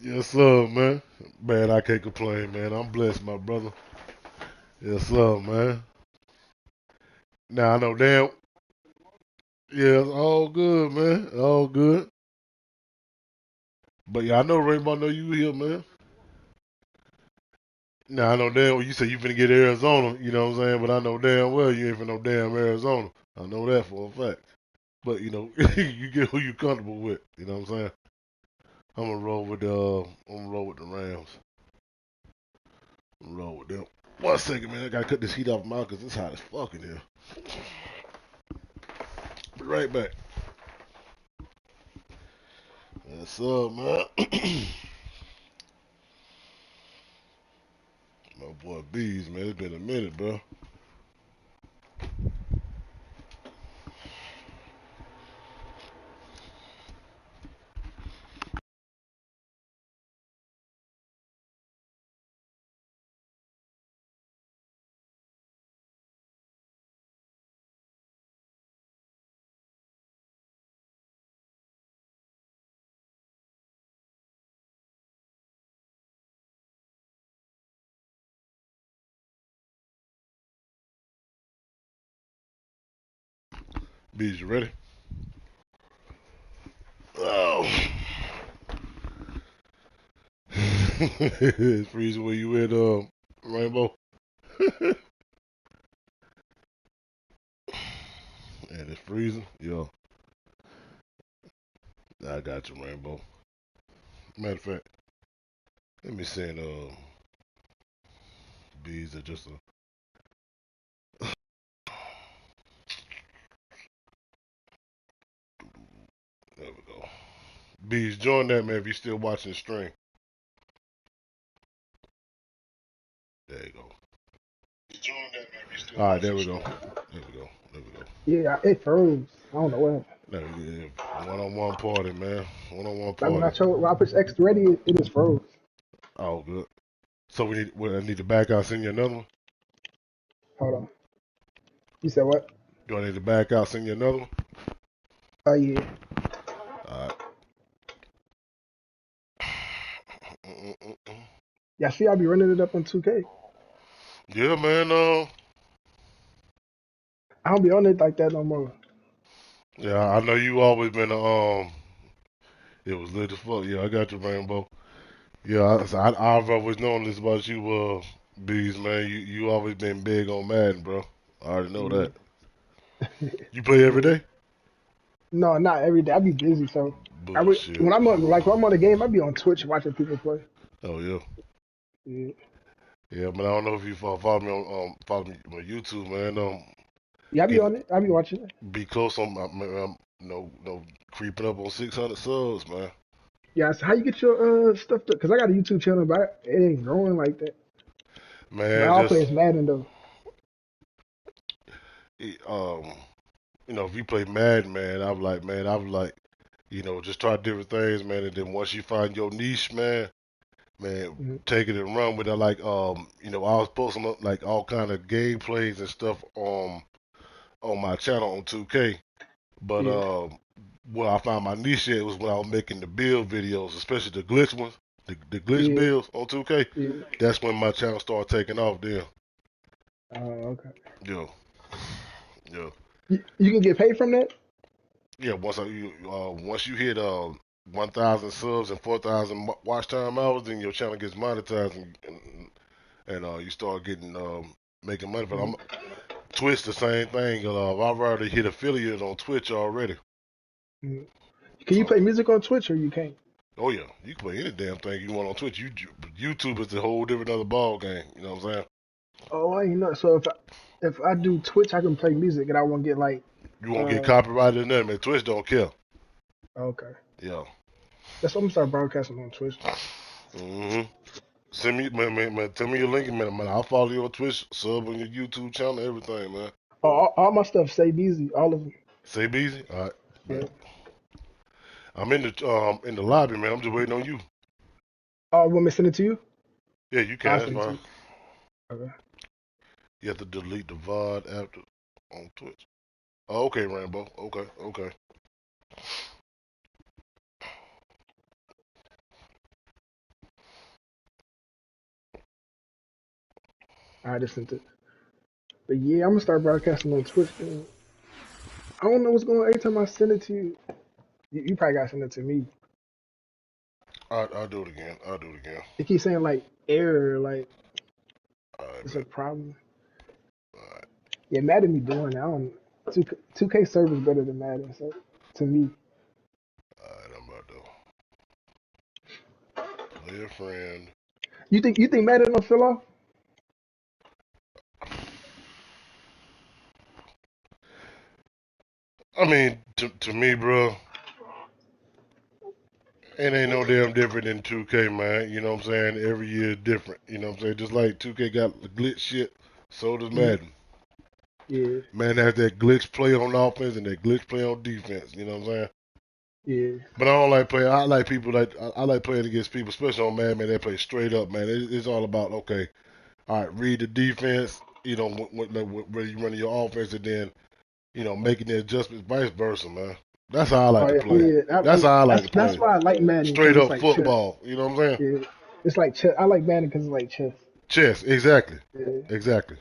Yes, sir, man. Man, I can't complain, man. I'm blessed, my brother. Yes, sir, man. Now I know damn. Yeah, it's all good, man. All good. But yeah, I know Rainbow. I know you here, man. Now I know damn well you say you finna get Arizona. You know what I'm saying? But I know damn well you ain't for no damn Arizona. I know that for a fact. But you get who you comfortable with. You know what I'm saying? I'm gonna roll with the Rams. I'm gonna roll with them. 1 second, man. I gotta cut this heat off my because it's hot as fuck in here. Be right back. What's up, man? My boy Bees, man. It's been a minute, bro. Bees, you ready? Oh. It's freezing where you at, Rainbow? And it's freezing? Yo. I got you, Rainbow. Matter of fact, let me send Bees are just a there we go. Bees, join that, man, if you're still watching the stream. There you go. All right, there we go. There we go. There we go. Yeah, it froze. I don't know what happened. Yeah, one-on-one party, man. One-on-one Like when party. when I push X ready, it just froze. Oh, good. So I need to back out, send you another one? Hold on. You said what? Do I need to back out, send you another one? Oh, yeah. All right. Yeah, see, I'll be running it up on 2K. Yeah, man. I don't be on it like that no more. Yeah, I know you always been it was lit as fuck. Yeah, I got you, Rainbow. Yeah, I've always known this about you, Bees, man. You always been big on Madden, bro. I already know Yeah. that. You play every day? No, not every day. I be busy, so Bullshit. when I'm on the game, I be on Twitch watching people play. Oh yeah. Yeah. Yeah, but I don't know if you follow me on YouTube, man. Yeah, I be on it. I be watching it. Be close on no creeping up on 600 subs, man. Yeah, so how you get your stuff? Because I got a YouTube channel, but it ain't growing like that. But Man, I'll just play as Madden though. if you play Madden, man, I was like, just try different things, man, and then once you find your niche, man, Mm-hmm. take it and run with it. Like, I was posting up like all kind of gameplays and stuff on my channel on 2K, but Yeah. where I found my niche at was when I was making the build videos, especially the glitch ones, the glitch Yeah. builds on 2K. Yeah. That's when my channel started taking off. Then, Oh, okay. yeah, yeah. You can get paid from that? Yeah, once you hit 1,000 subs and 4,000 watch time hours, then your channel gets monetized and you start getting making money. But Mm-hmm. Twitch the same thing. I've already hit affiliate on Twitch already. Mm-hmm. Can you play music on Twitch or you can't? Oh yeah, you can play any damn thing you want on Twitch. YouTube is a whole different other ball game. You know what I'm saying? Oh, I ain't know. So if I do Twitch, I can play music and I won't get like. You won't get copyrighted in there, man. Twitch don't care. Okay. Yeah. That's what I'm gonna start broadcasting on Twitch. Mhm. Send me, man. Tell me your link, man. I'll follow you on Twitch, sub on your YouTube channel, everything, man. All my stuff stay busy, all of them. Say busy. All right. Yeah. I'm in the lobby, man. I'm just waiting on you. Oh, want me to send it to you? Yeah, you can. I'll That's send it to fine. you. Okay. You have to delete the VOD after on Twitch. Oh, okay, Rambo. Okay. I just sent it. But yeah, I'm gonna start broadcasting on Twitch. Man. I don't know what's going on. Every time I send it to you, you probably gotta send it to me. I'll do it again. It keeps saying like error, like All right, it's a bet. problem. All right. Yeah, Madden be doing that. I don't. 2K server is better than Madden, so to me. All right, I'm about to play a friend. You think Madden don't fill off? I mean, to me, bro, it ain't no damn different than 2K, man. You know what I'm saying? Every year is different. You know what I'm saying? Just like 2K got the glitch shit, so does Mhm. Madden. Yeah, Man has that glitch play on offense and that glitch play on defense. You know what I'm saying? yeah, But I don't like playing. I like people like I like playing against people, especially on Madden. Man, they play straight up, man. It's all about okay. All right, read the defense. You know, where you running your offense, and then making the adjustments, vice versa, man. That's how I like oh to yeah, play. yeah. That's how I like to That's play. why I like Madden Straight because it's up like chess. football. You know what I'm saying? Yeah, it's like chess. I like Madden because it's like chess. Chess, exactly, Yeah. exactly.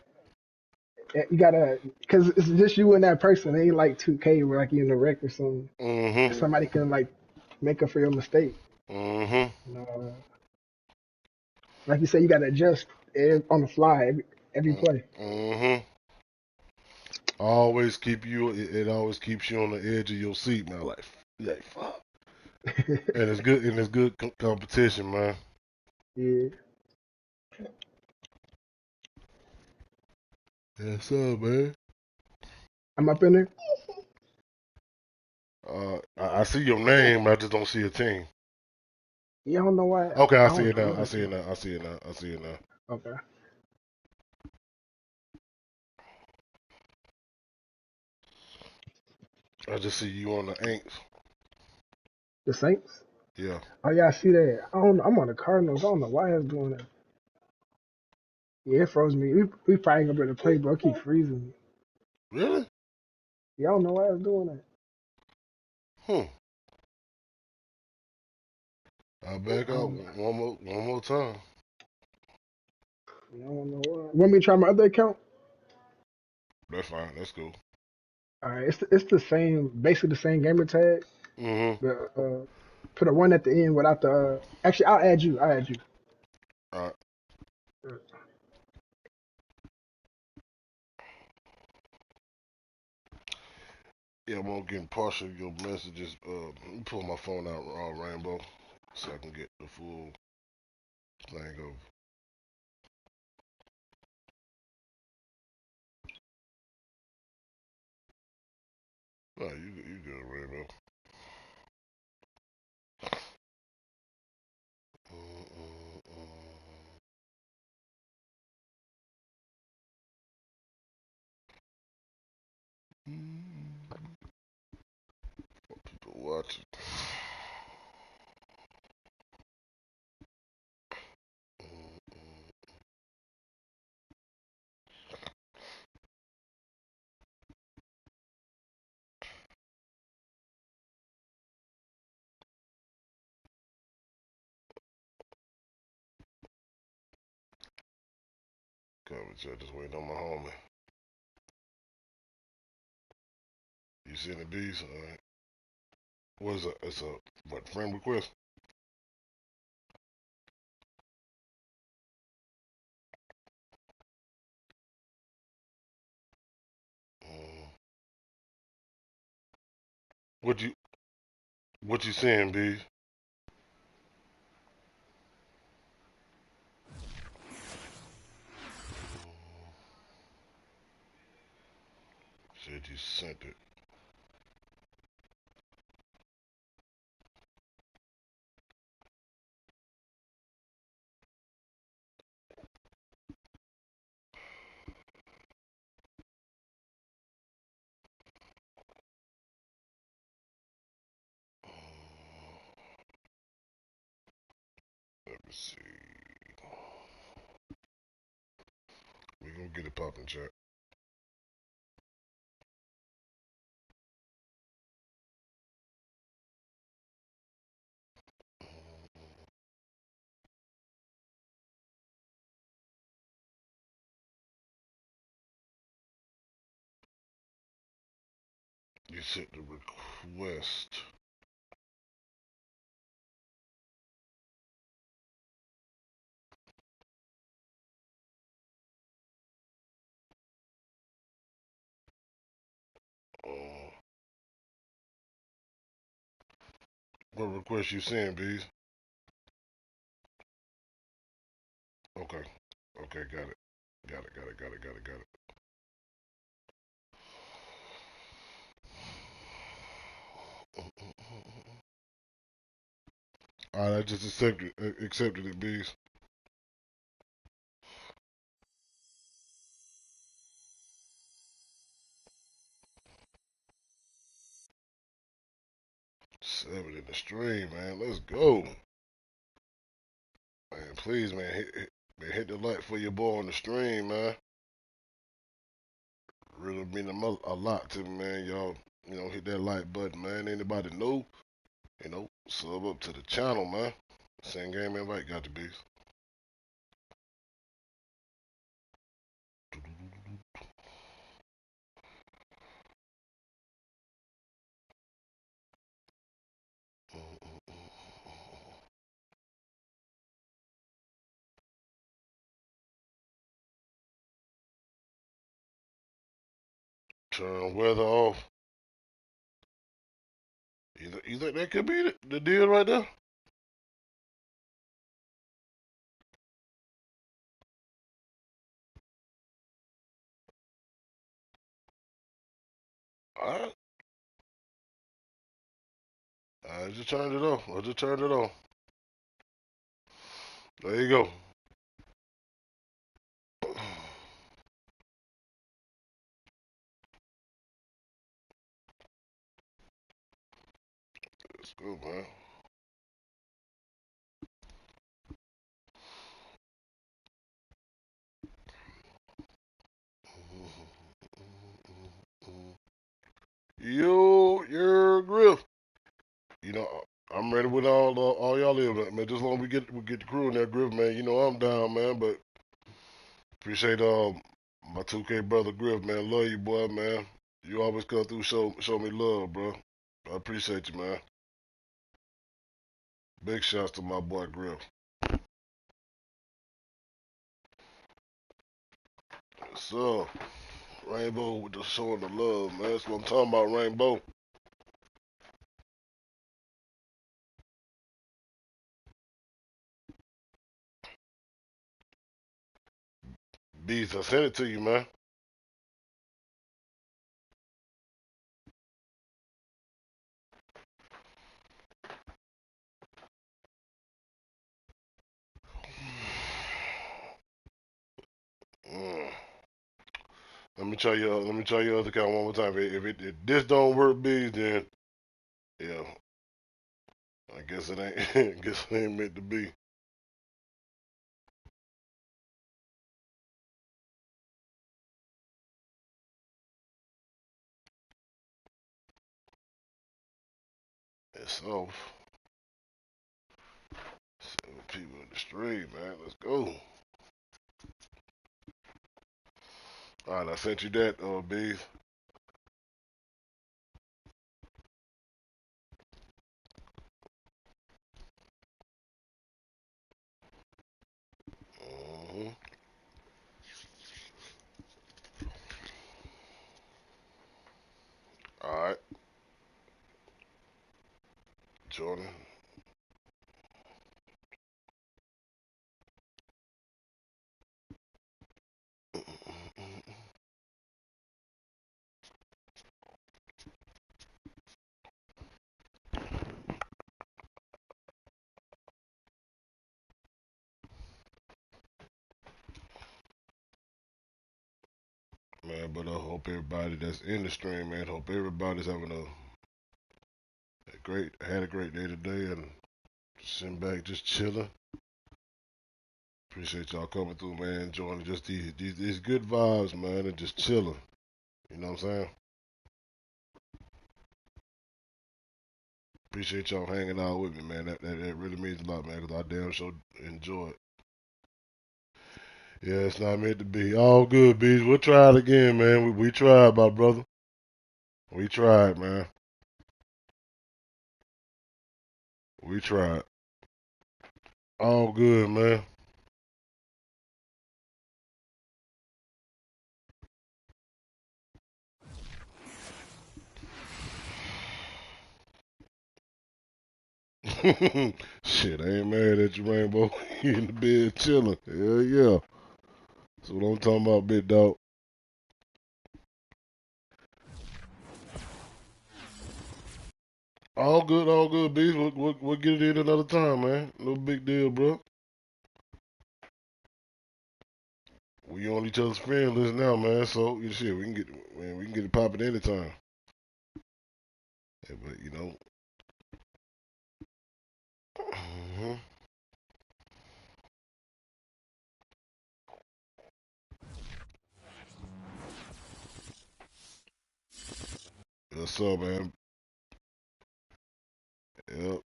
You gotta, cause it's just you and that person. It ain't like 2K where like you in a wreck or something. Mm-hmm. Somebody can like make up for your mistake. Mm-hmm. Like you said, you gotta adjust on the fly every play. Mm-hmm. Always keep you. It always keeps you on the edge of your seat, man. Like fuck. And it's good. And it's good competition, man. Yeah. Yes, sir, man. I'm up in there. I see your name. I just don't see a team. Yeah, I don't know why. Okay, I I see don't it know now. what I it's see it doing. now. I see it now. I see it now. Okay. I just see you on the Aints. The Saints. Yeah. Oh yeah, I see that. I don't. I'm on the Cardinals. I don't know why it's doing that. Yeah, it froze me. We probably gonna be able to play, but it keep freezing me. Really? Yeah, I don't know why it's doing that. Hmm. I back I out don't know. one more time. I don't know why. Want me to try my other account? That's fine. That's cool. All right, it's the same, basically the same gamer tag, Mm-hmm. but put a one at the end without the. Actually, I'll add you. I'll add you. All right. Yeah, I'm gonna get partial of your messages. Let me pull my phone out, Rainbow, so I can get the full thing of. No, you good, Rainbow. People watching. Coverage. I just waiting on my homie. You seen the bees? All right. What is it? It's a what friend request? Mm. What you what you saying, bees? Said you sent it. Let me see. We gonna get it popping, chat. You sent the request. Uh, what request you sent, bees? Okay. Okay, got it. Got it. Alright, I just accepted it, bees. Seven in the stream, man. Let's go. Man, please, man, hit the like for your boy on the stream, man. Really mean a lot to me, man. Y'all, hit that like button, man. Anybody new, sub up to the channel, man. Same game invite got the beast. Turn weather off. You think that could be the deal right there? Alright. I just turned it off. I just turned it on. There you go. Let's go, man. Yo, your Griff. You know, I'm ready with all y'all live, man. Just long as we get the crew in there, Griff, man. You know I'm down, man. But appreciate my 2K brother Griff, man. Love you, boy, man. You always come through, show me love, bro. I appreciate you, man. Big shouts to my boy Griff. So, Rainbow with the showing the love, man. That's what I'm talking about, Rainbow. Beats, I sent it to you, man. Mm. Let me try your other account one more time. If this don't work, Beats, then yeah, I guess it ain't. I guess it ain't meant to be. It's off. 7 people in the street, man. Let's go. All right, I sent you that, Beats. Mm-hmm. All right, Jordan. Man, but I hope everybody that's in the stream, man, hope everybody's having had a great day today and sitting back just chilling. Appreciate y'all coming through, man, enjoying just these good vibes, man, and just chilling. You know what I'm saying? Appreciate y'all hanging out with me, man. That really means a lot, man, because I damn sure enjoy it. Yeah, it's not meant to be. All good, Bees. We'll try it again, man. We tried, my brother. We tried, man. We tried. All good, man. Shit, I ain't mad at you, Rainbow. You in the bed chilling. Hell yeah. That's what I'm talking about, big dog. All good, Bees. We'll get it in another time, man. No big deal, bro. We on each other's friend list now, man. So you shit, we can get it popping anytime. Yeah, but you know. Mhm. What's up, man? Yep.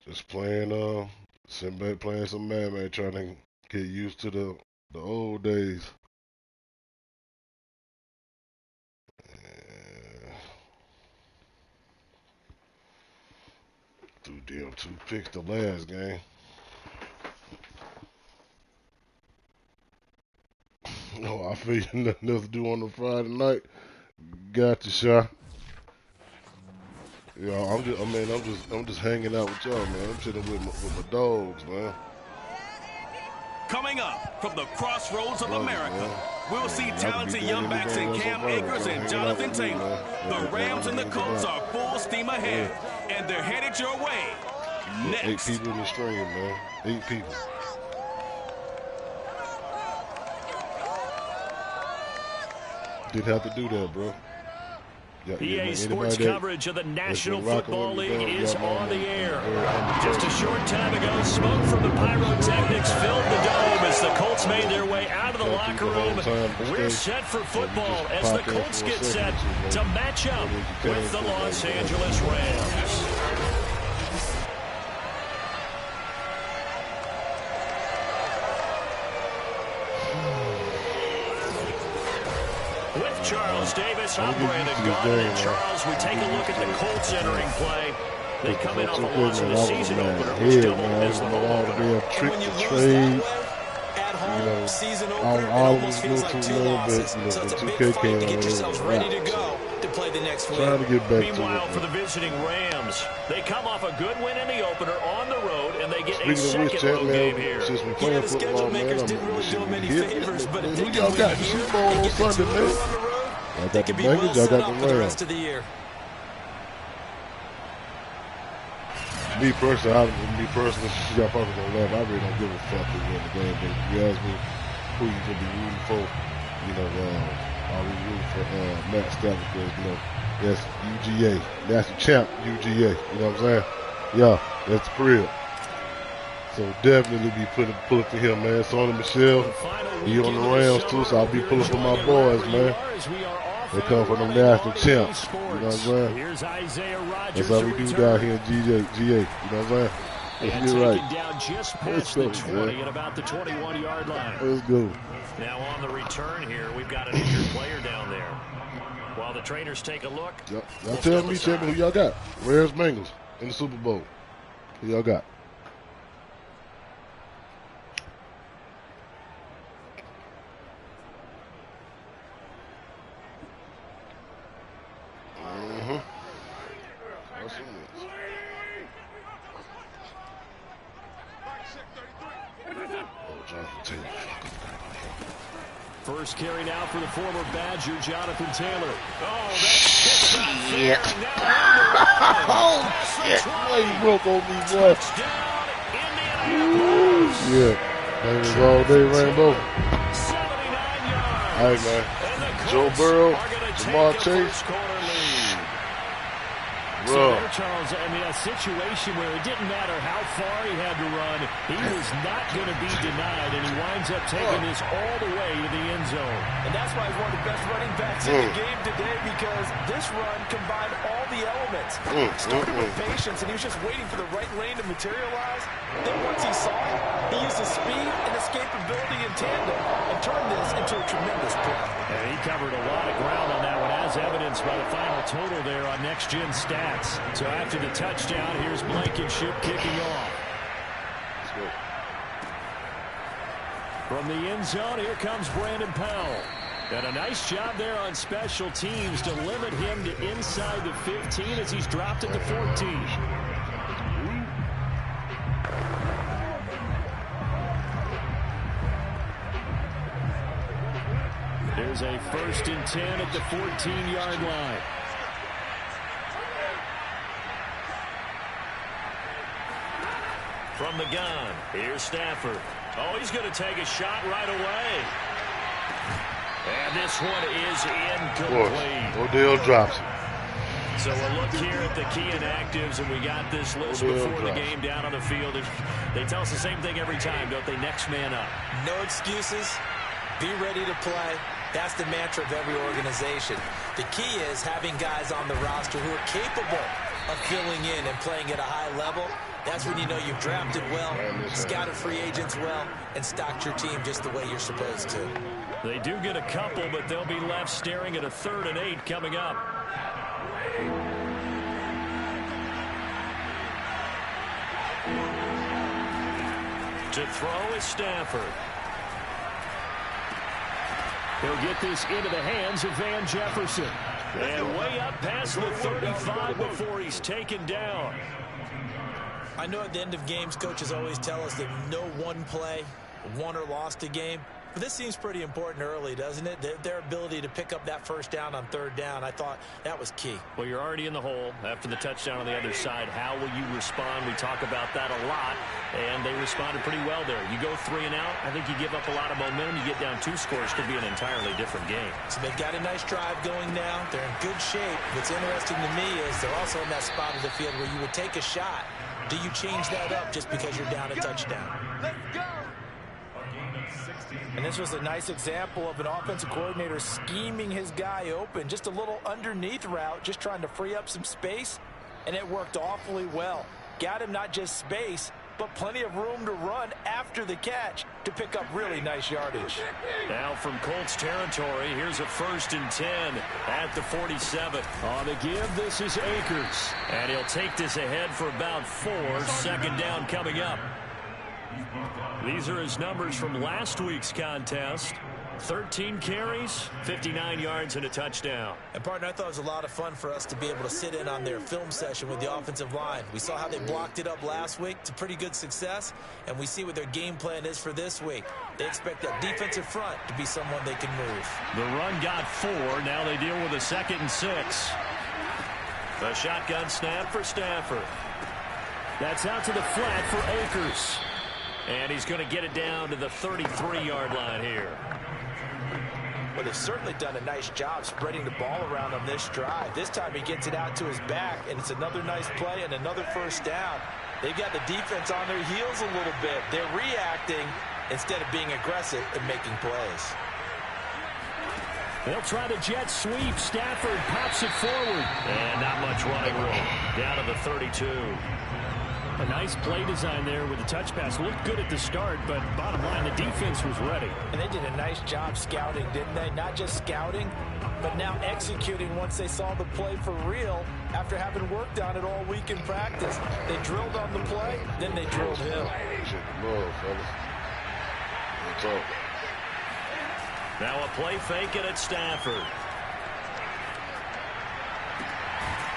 Just playing, sitting back playing some Madden, man, trying to get used to the old days. Yeah. Threw damn 2 picks the last game. No, I feel you nothing else to do on a Friday night. Got you, Sha. Yeah, I'm just hanging out with y'all, man. I'm chilling with my dogs, man. Coming up from the crossroads of America, we'll see talented young backs in Cam Akers and Jonathan Taylor. The Rams and the Colts are full steam ahead, and they're headed your way next. 8 people in the stream, man. 8 people. Didn't have to do that, bro. PA Sports coverage of the National Football League is on the air. Just a short time ago, smoke from the pyrotechnics filled the dome as the Colts made their way out of the locker room. We're set for football as the Colts get set to match up with the Los Angeles Rams. With Charles Davis, I'm Brandon Gaudin. And Charles, we take a look at the Colts entering play. They come in off a loss in the season opener, which doubled as the home opener. Trick to trade. Season opener, it almost feels like 2 losses. So it's a big fight to get yourselves ready to go to play the next week. Trying to get back Meanwhile, to for the visiting Rams, they come off a good win in the opener on the road, and they get a Speaking of which, second road game here. Since we're playing The football, schedule man, makers didn't really do them any favors, but if who they y'all can got win the here Super Bowl on and get Sunday, things man? on the road, Y'all they got the could be well Bengals, y'all set got up the for the Rams. rest of the year. Me personally, y'all probably gonna laugh. I really don't give a fuck who win the game, but if you ask me who you gonna be rooting for, I'll be rooting for Matt Stafford because that's UGA, national champ UGA. You know what I'm saying? Yeah, that's the crib. So definitely be pulling for him, man. Sonny Michelle, he on the Rams too, so I'll be pulling for my boys, man. They come from the national champs. You know what I'm saying? That's how we do down here in GA. You know what I'm saying? And You're right. taken down just past the 20 at about the 21-yard line. Let's go. Now on the return here, we've got an injured player down there. While the trainers take a look. Y'all tell me, who y'all got? Rams Bengals in the Super Bowl. Who y'all got? First carry now for the former Badger, Jonathan Taylor. Oh, that's shit. Oh, shit. Boy, you broke on me, boy. Yeah. That was all day rainbow. 79 yards. All right, man. Joe Burrow, Jamar Chase. So there, Charles, I mean, a situation where it didn't matter how far he had to run, he was not going to be denied, and he winds up taking this all the way to the end zone. And that's why he's one of the best running backs in the game today, because this run combined all the elements. Started with patience, and he was just waiting for the right lane to materialize. Then once he saw it, he used his speed and escapability in tandem and turned this into a tremendous play. And he covered a lot of ground on that one, as evidenced by the final total there on Next Gen Stats. So after the touchdown, here's Blankenship kicking off. From the end zone, here comes Brandon Powell. And a nice job there on special teams to limit him to inside the 15 as he's dropped at the 14. There's a 1st and 10 at the 14-yard line. From the gun, here's Stafford. Oh, he's going to take a shot right away. And this one is incomplete. Odell drops it. So we'll look here at the key inactives, and we got this list before the game down on the field. They tell us the same thing every time, don't they? Next man up. No excuses. Be ready to play. That's the mantra of every organization. The key is having guys on the roster who are capable of filling in and playing at a high level. That's when you know you've drafted well, scouted free agents well, and stocked your team just the way you're supposed to. They do get a couple, but they'll be left staring at a 3rd and 8 coming up. To throw is Stafford. He'll get this into the hands of Van Jefferson. And way up past the 35 before he's taken down. I know at the end of games, coaches always tell us that no one play won or lost a game. But this seems pretty important early, doesn't it? Their ability to pick up that first down on third down, I thought that was key. Well, you're already in the hole after the touchdown on the other side. How will you respond? We talk about that a lot, and they responded pretty well there. You go 3 and out, I think you give up a lot of momentum. You get down 2 scores, could be an entirely different game. So they've got a nice drive going now. They're in good shape. What's interesting to me is they're also in that spot of the field where you would take a shot. Do you change that up just because you're down a touchdown? Let's go. And this was a nice example of an offensive coordinator scheming his guy open. Just a little underneath route, just trying to free up some space. And it worked awfully well. Got him not just space, but plenty of room to run after the catch to pick up really nice yardage. Now from Colts territory, here's a 1st and 10 at the 47. On the give, this is Akers. And he'll take this ahead for about 4. 2nd down coming up. These are his numbers from last week's contest. 13 carries, 59 yards, and a touchdown. And, partner, I thought it was a lot of fun for us to be able to sit in on their film session with the offensive line. We saw how they blocked it up last week to pretty good success, and we see what their game plan is for this week. They expect that defensive front to be someone they can move. The run got 4. Now they deal with a 2nd and 6. The shotgun snap for Stafford. That's out to the flat for Akers. And he's going to get it down to the 33-yard line here. Well, they've certainly done a nice job spreading the ball around on this drive. This time he gets it out to his back, and it's another nice play and another 1st down. They've got the defense on their heels a little bit. They're reacting instead of being aggressive and making plays. They'll try the jet sweep. Stafford pops it forward. And not much running room. Down to the 32. A nice play design there with the touch pass. Looked good at the start, but bottom line, the defense was ready. And they did a nice job scouting, didn't they? Not just scouting, but now executing once they saw the play for real after having worked on it all week in practice. They drilled on the play, then they drilled him. Now a play fake it at Stafford.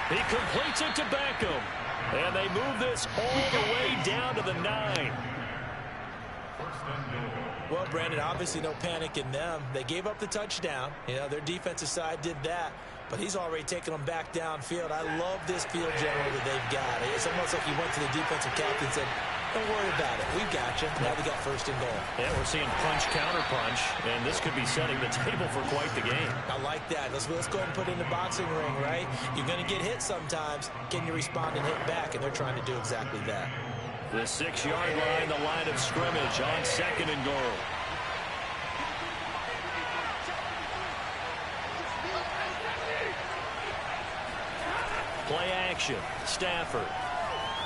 He completes it to Beckham. And they move this all the way down to the 9. Well, Brandon, obviously no panic in them. They gave up the touchdown. You know, their defensive side did that. But he's already taken them back downfield. I love this field general that they've got. It's almost like he went to the defensive captain and said, don't worry about it. We've got you. Now they got 1st and goal. Yeah, we're seeing punch, counter punch, and this could be setting the table for quite the game. I like that. Let's go ahead and put it in the boxing ring, right? You're going to get hit sometimes. Can you respond and hit back? And they're trying to do exactly that. The 6-yard line, the line of scrimmage on 2nd and goal. Play action. Stafford.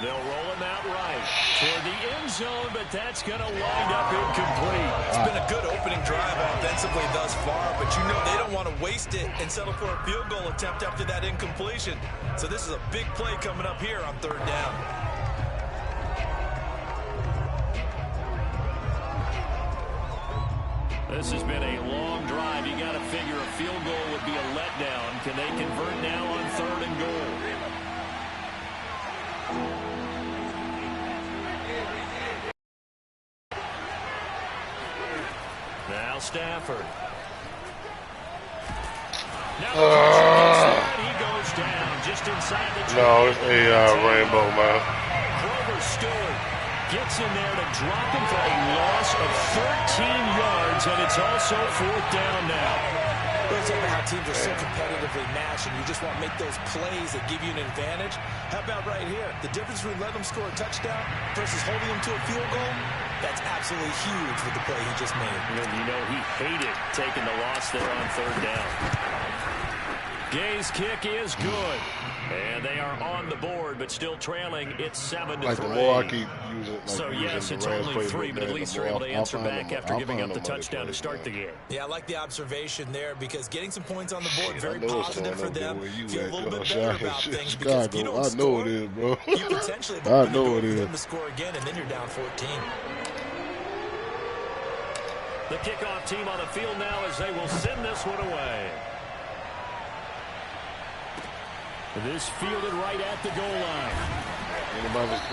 They'll roll him out right toward the end zone, but that's going to wind up incomplete. It's been a good opening drive offensively thus far, but you know they don't want to waste it and settle for a field goal attempt after that incompletion. So this is a big play coming up here on 3rd down. This has been a long drive. You got to figure a field goal would be a letdown. Can they convert now on 3rd and goal? Now Stafford. Now he goes down just inside the 20. No, it's a rainbow, man. Grover Stewart gets in there to drop him for a loss of 13 yards, and it's also 4th down now. It's over how teams are so competitively matched, and you just want to make those plays that give you an advantage. How about right here? The difference between letting them score a touchdown versus holding them to a field goal, that's absolutely huge with the play he just made. You know he hated taking the loss there on 3rd down. Gay's kick is good. And they are on the board, but still trailing. It's 7-3. Like the more I keep using, like so yes, it's only 3, but at least they're able to answer back after giving up the touchdown to start the game. Yeah, I like the observation there because getting some points on the board very positive for them. Feel a little bit better about things because if you don't score, it is, bro. You potentially I know it is. them to score again, and then you're down 14. The kickoff team on the field now as they will send this one away. This fielded right at the goal line.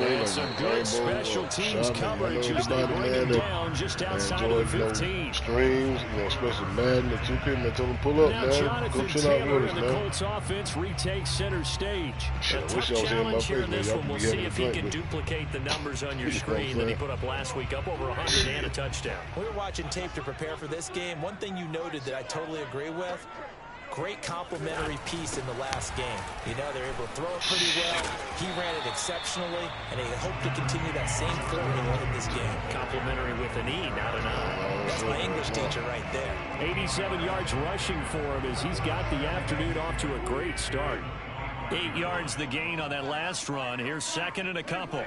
And some good special teams coverage as they bring him down just outside of the 15. Streams, especially Madden, the 2K, they tell them pull up, man. Go chill out with us, man. The Colts offense retakes center stage. Shit, A tough challenge here in this one. We'll see if he can duplicate the numbers on your screen that he put up last week, up over 100 and a touchdown. We were watching tape to prepare for this game. One thing you noted that I totally agree with, great complimentary piece in the last game. They were able to throw it pretty well. He ran it exceptionally, and they hope to continue that same formula in this game. Complimentary with an E, not an I. That's my English teacher right there. 87 yards rushing for him as he's got the afternoon off to a great start. 8 yards the gain on that last run. Here's second and a couple.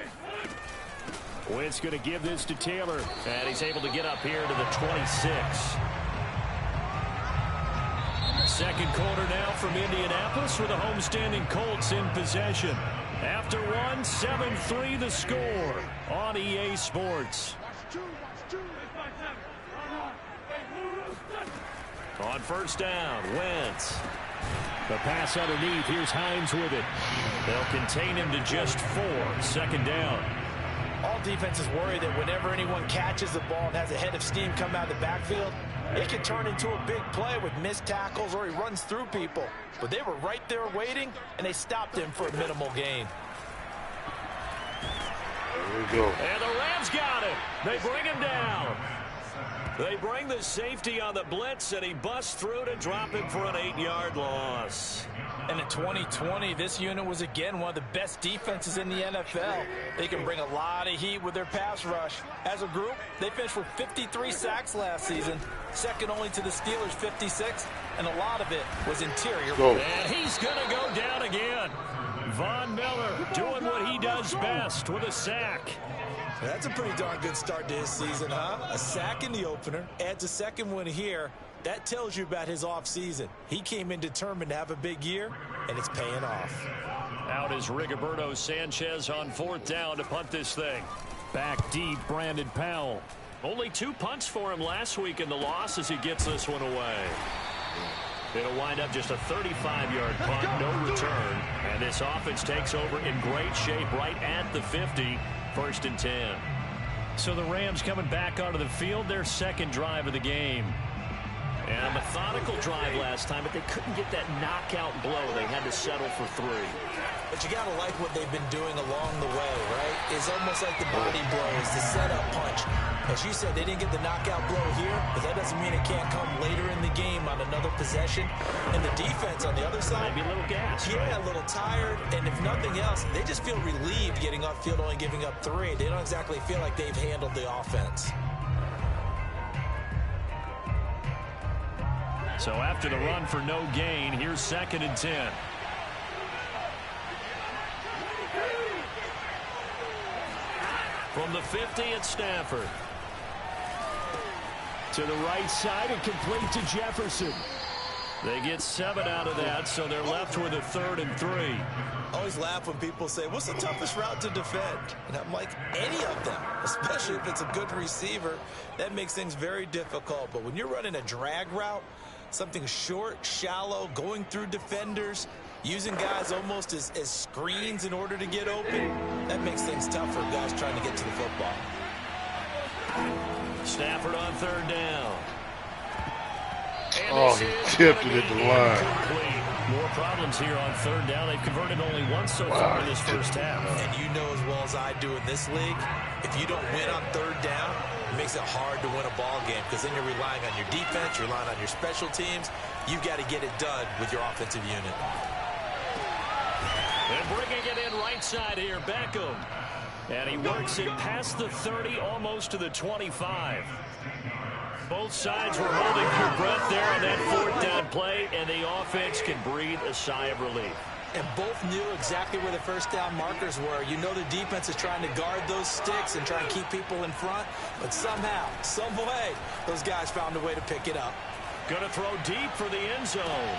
Wentz going to give this to Taylor, and he's able to get up here to the 26. Second quarter now from Indianapolis with the homestanding Colts in possession. After one, 7-3 the score on EA Sports. On first down, Wentz. The pass underneath. Here's Hines with it. They'll contain him to just 4. Second down. All defenses worry that whenever anyone catches the ball and has a head of steam come out of the backfield, it can turn into a big play with missed tackles or he runs through people. But they were right there waiting, and they stopped him for a minimal gain. There we go. And the Rams got him. They bring him down. They bring the safety on the blitz, and he busts through to drop him for an 8-yard loss. And in 2020, this unit was again one of the best defenses in the NFL. They can bring a lot of heat with their pass rush. As a group, they finished with 53 sacks last season, second only to the Steelers' 56, and a lot of it was interior. And he's going to go down again. Von Miller doing what he does best with a sack. That's a pretty darn good start to his season, huh? A sack in the opener, adds a second one here. That tells you about his offseason. He came in determined to have a big year, and it's paying off. Out is Rigoberto Sanchez on fourth down to punt this thing. Back deep, Brandon Powell. Only 2 punts for him last week in the loss as he gets this one away. It'll wind up just a 35-yard punt, no return. And this offense takes over in great shape right at the 50, 1st and 10. So the Rams coming back onto the field, their second drive of the game. And a methodical drive last time, but they couldn't get that knockout blow. They had to settle for 3. But you got to like what they've been doing along the way, right? It's almost like the body blows, the setup punch. As you said, they didn't get the knockout blow here, but that doesn't mean it can't come later in the game on another possession. And the defense on the other side, maybe a little gas. Yeah, right? A little tired. And if nothing else, they just feel relieved getting upfield, only giving up 3. They don't exactly feel like they've handled the offense. So after the run for no gain, here's 2nd and 10. From the 50 at Stafford. To the right side and complete to Jefferson. They get 7 out of that, so they're left with a 3rd and 3. I always laugh when people say, what's the toughest route to defend? And I'm like, any of them, especially if it's a good receiver. That makes things very difficult. But when you're running a drag route, something short, shallow, going through defenders, using guys almost as screens in order to get open, that makes things tough for guys trying to get to the football. Stafford on 3rd down. Oh, he tipped it at the line. More problems here on 3rd down. They've converted only once so far in this first half. And you know as well as I do in this league, if you don't win on 3rd down, it makes it hard to win a ball game because then you're relying on your defense, you're relying on your special teams. You've got to get it done with your offensive unit. And bringing it in right side here, Beckham. And he works it past the 30, almost to the 25. Both sides were holding their breath there on that 4th down play, and the offense can breathe a sigh of relief. And both knew exactly where the first down markers were. You know the defense is trying to guard those sticks and try and keep people in front, but somehow, some way, those guys found a way to pick it up. Going to throw deep for the end zone.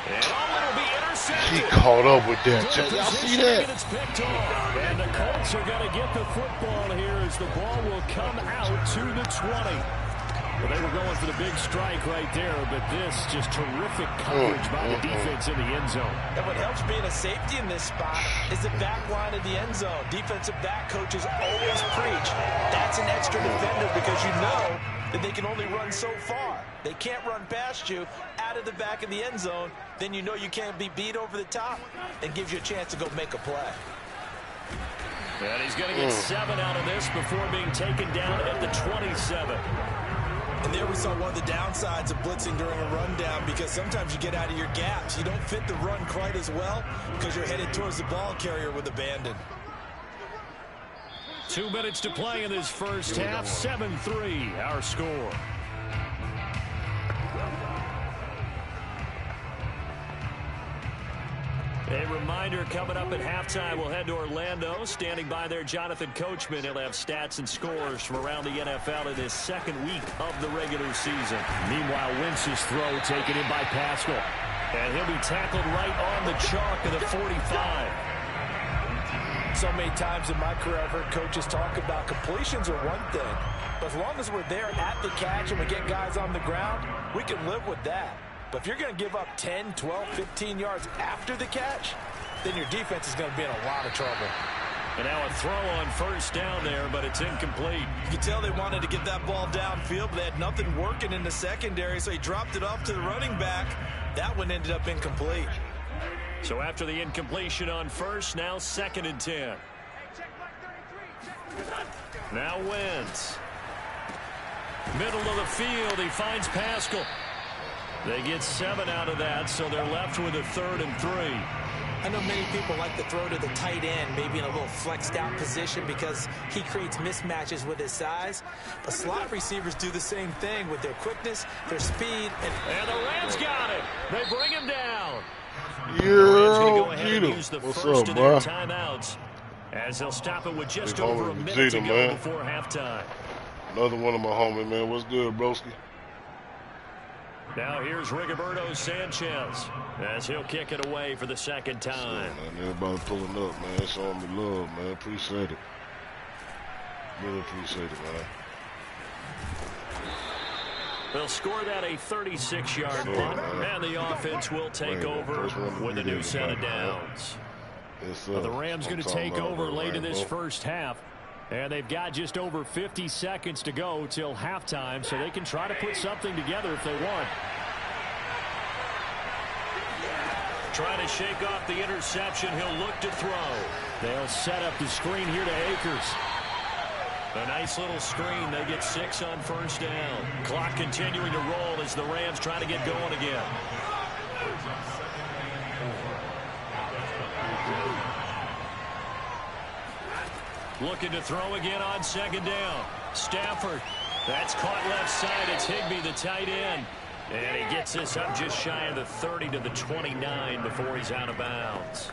And it'll be intercepted. He caught up with that. Y'all see that? It's picked off. And the Colts are going to get the football here as the ball will come out to the 20. Well, they were going for the big strike right there, but this just terrific coverage by the defense in the end zone. And what helps being a safety in this spot is the back line of the end zone. Defensive back coaches always preach that's an extra defender because you know that they can only run so far. They can't run past you out of the back of the end zone. Then you know you can't be beat over the top. It gives you a chance to go make a play. And he's going to get 7 out of this before being taken down at the 27. And there we saw one of the downsides of blitzing during a rundown because sometimes you get out of your gaps. You don't fit the run quite as well because you're headed towards the ball carrier with abandon. 2 minutes to play in this first half. 7-3 our score. A reminder, coming up at halftime, we'll head to Orlando. Standing by there, Jonathan Coachman. He'll have stats and scores from around the NFL in his second week of the regular season. Meanwhile, Wentz's throw taken in by Pascal. And he'll be tackled right on the chalk of the 45. So many times in my career, I've heard coaches talk about completions are one thing. But as long as we're there at the catch and we get guys on the ground, we can live with that. But if you're going to give up 10, 12, 15 yards after the catch, then your defense is going to be in a lot of trouble. And now a throw on first down there, but it's incomplete. You can tell they wanted to get that ball downfield, but they had nothing working in the secondary, so he dropped it off to the running back. That one ended up incomplete. So after the incompletion on first, now 2nd and 10. Now Wentz. Middle of the field, he finds Pascal. They get 7 out of that, so they're left with a 3rd and 3. I know many people like to throw to the tight end, maybe in a little flexed out position because he creates mismatches with his size. But slot receivers do the same thing with their quickness, their speed. And the Rams got it. They bring him down. Yo, Use the what's first up, of their bro? timeouts as they'll stop it with just Big over a homie minute to Vegeta, go man. before halftime. Another one of my homies, man. What's good, broski? Now here's Rigoberto Sanchez as he'll kick it away for the second time. Man, everybody pulling up, man. Showing me love, man. Appreciate it. Really appreciate it, man. They'll score that a 36-yard punt, and the offense will take over with a new set of downs. Yes, The Rams going to take over late in this first half. And they've got just over 50 seconds to go till halftime, so they can try to put something together if they want. Trying to shake off the interception. He'll look to throw. They'll set up the screen here to Akers. A nice little screen. They get 6 on first down. Clock continuing to roll as the Rams try to get going again. Looking to throw again on second down. Stafford. That's caught left side. It's Higbee, the tight end. And he gets this up just shy of the 30 to the 29 before he's out of bounds.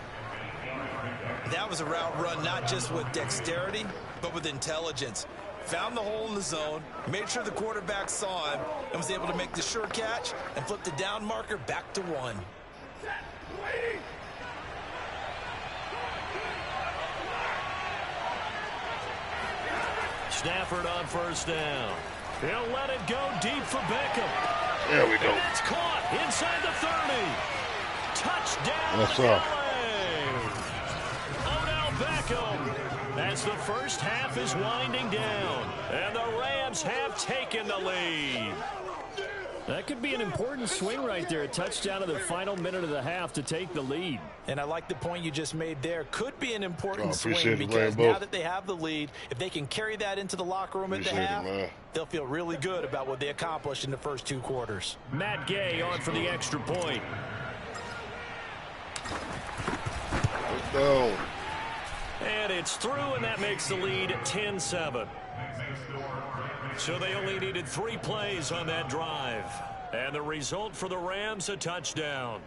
That was a route run not just with dexterity, but with intelligence. Found the hole in the zone, made sure the quarterback saw him, and was able to make the sure catch and flip the down marker back to 1. Stafford on first down. He'll let it go deep for Beckham. There we go. And it's caught inside the 30. Touchdown, That's LA. up. Odell Beckham as the first half is winding down. And the Rams have taken the lead. That could be an important swing right there. A touchdown in the final minute of the half to take the lead. And I like the point you just made there. Could be an important swing it, because Rainbow. now that they have the lead, if they can carry that into the locker room at the half, they'll feel really good about what they accomplished in the first 2 quarters. Matt Gay on for the extra point. Let's go. And it's through, and that makes the lead 10-7. So they only needed 3 plays on that drive. And the result for the Rams, a touchdown.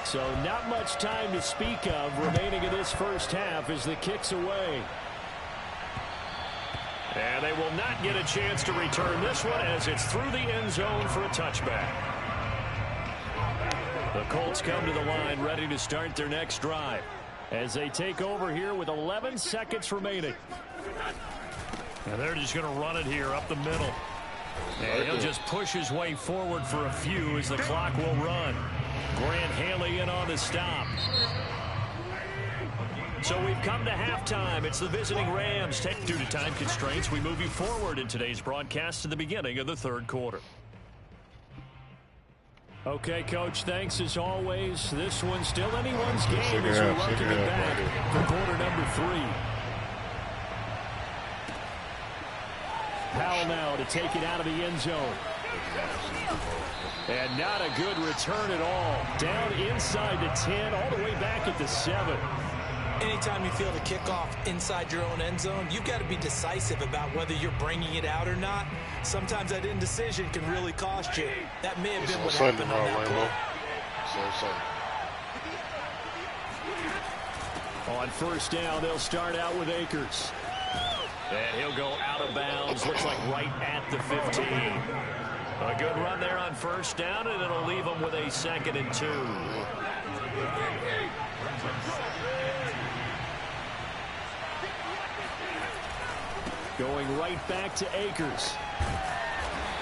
So not much time to speak of remaining in this first half as the kick's away. And they will not get a chance to return this one as it's through the end zone for a touchback. The Colts come to the line ready to start their next drive as they take over here with 11 seconds remaining. And they're just going to run it here up the middle. And he'll just push his way forward for a few as the clock will run. Grant Haley in on the stop. So we've come to halftime. It's the visiting Rams. Due to time constraints, we move you forward in today's broadcast to the beginning of the third quarter. Okay, Coach, thanks as always. This one's still anyone's game as we welcome it back for quarter number 3. Powell now to take it out of the end zone. And not a good return at all. Down inside the 10, all the way back at the 7. Anytime you feel the kickoff inside your own end zone, you've got to be decisive about whether you're bringing it out or not. Sometimes that indecision can really cost you. That may have been what happened on that play. On first down, they'll start out with Akers. And he'll go out of bounds, looks like right at the 15. A good run there on first down, and it'll leave them with a 2nd and 2. Going right back to Akers.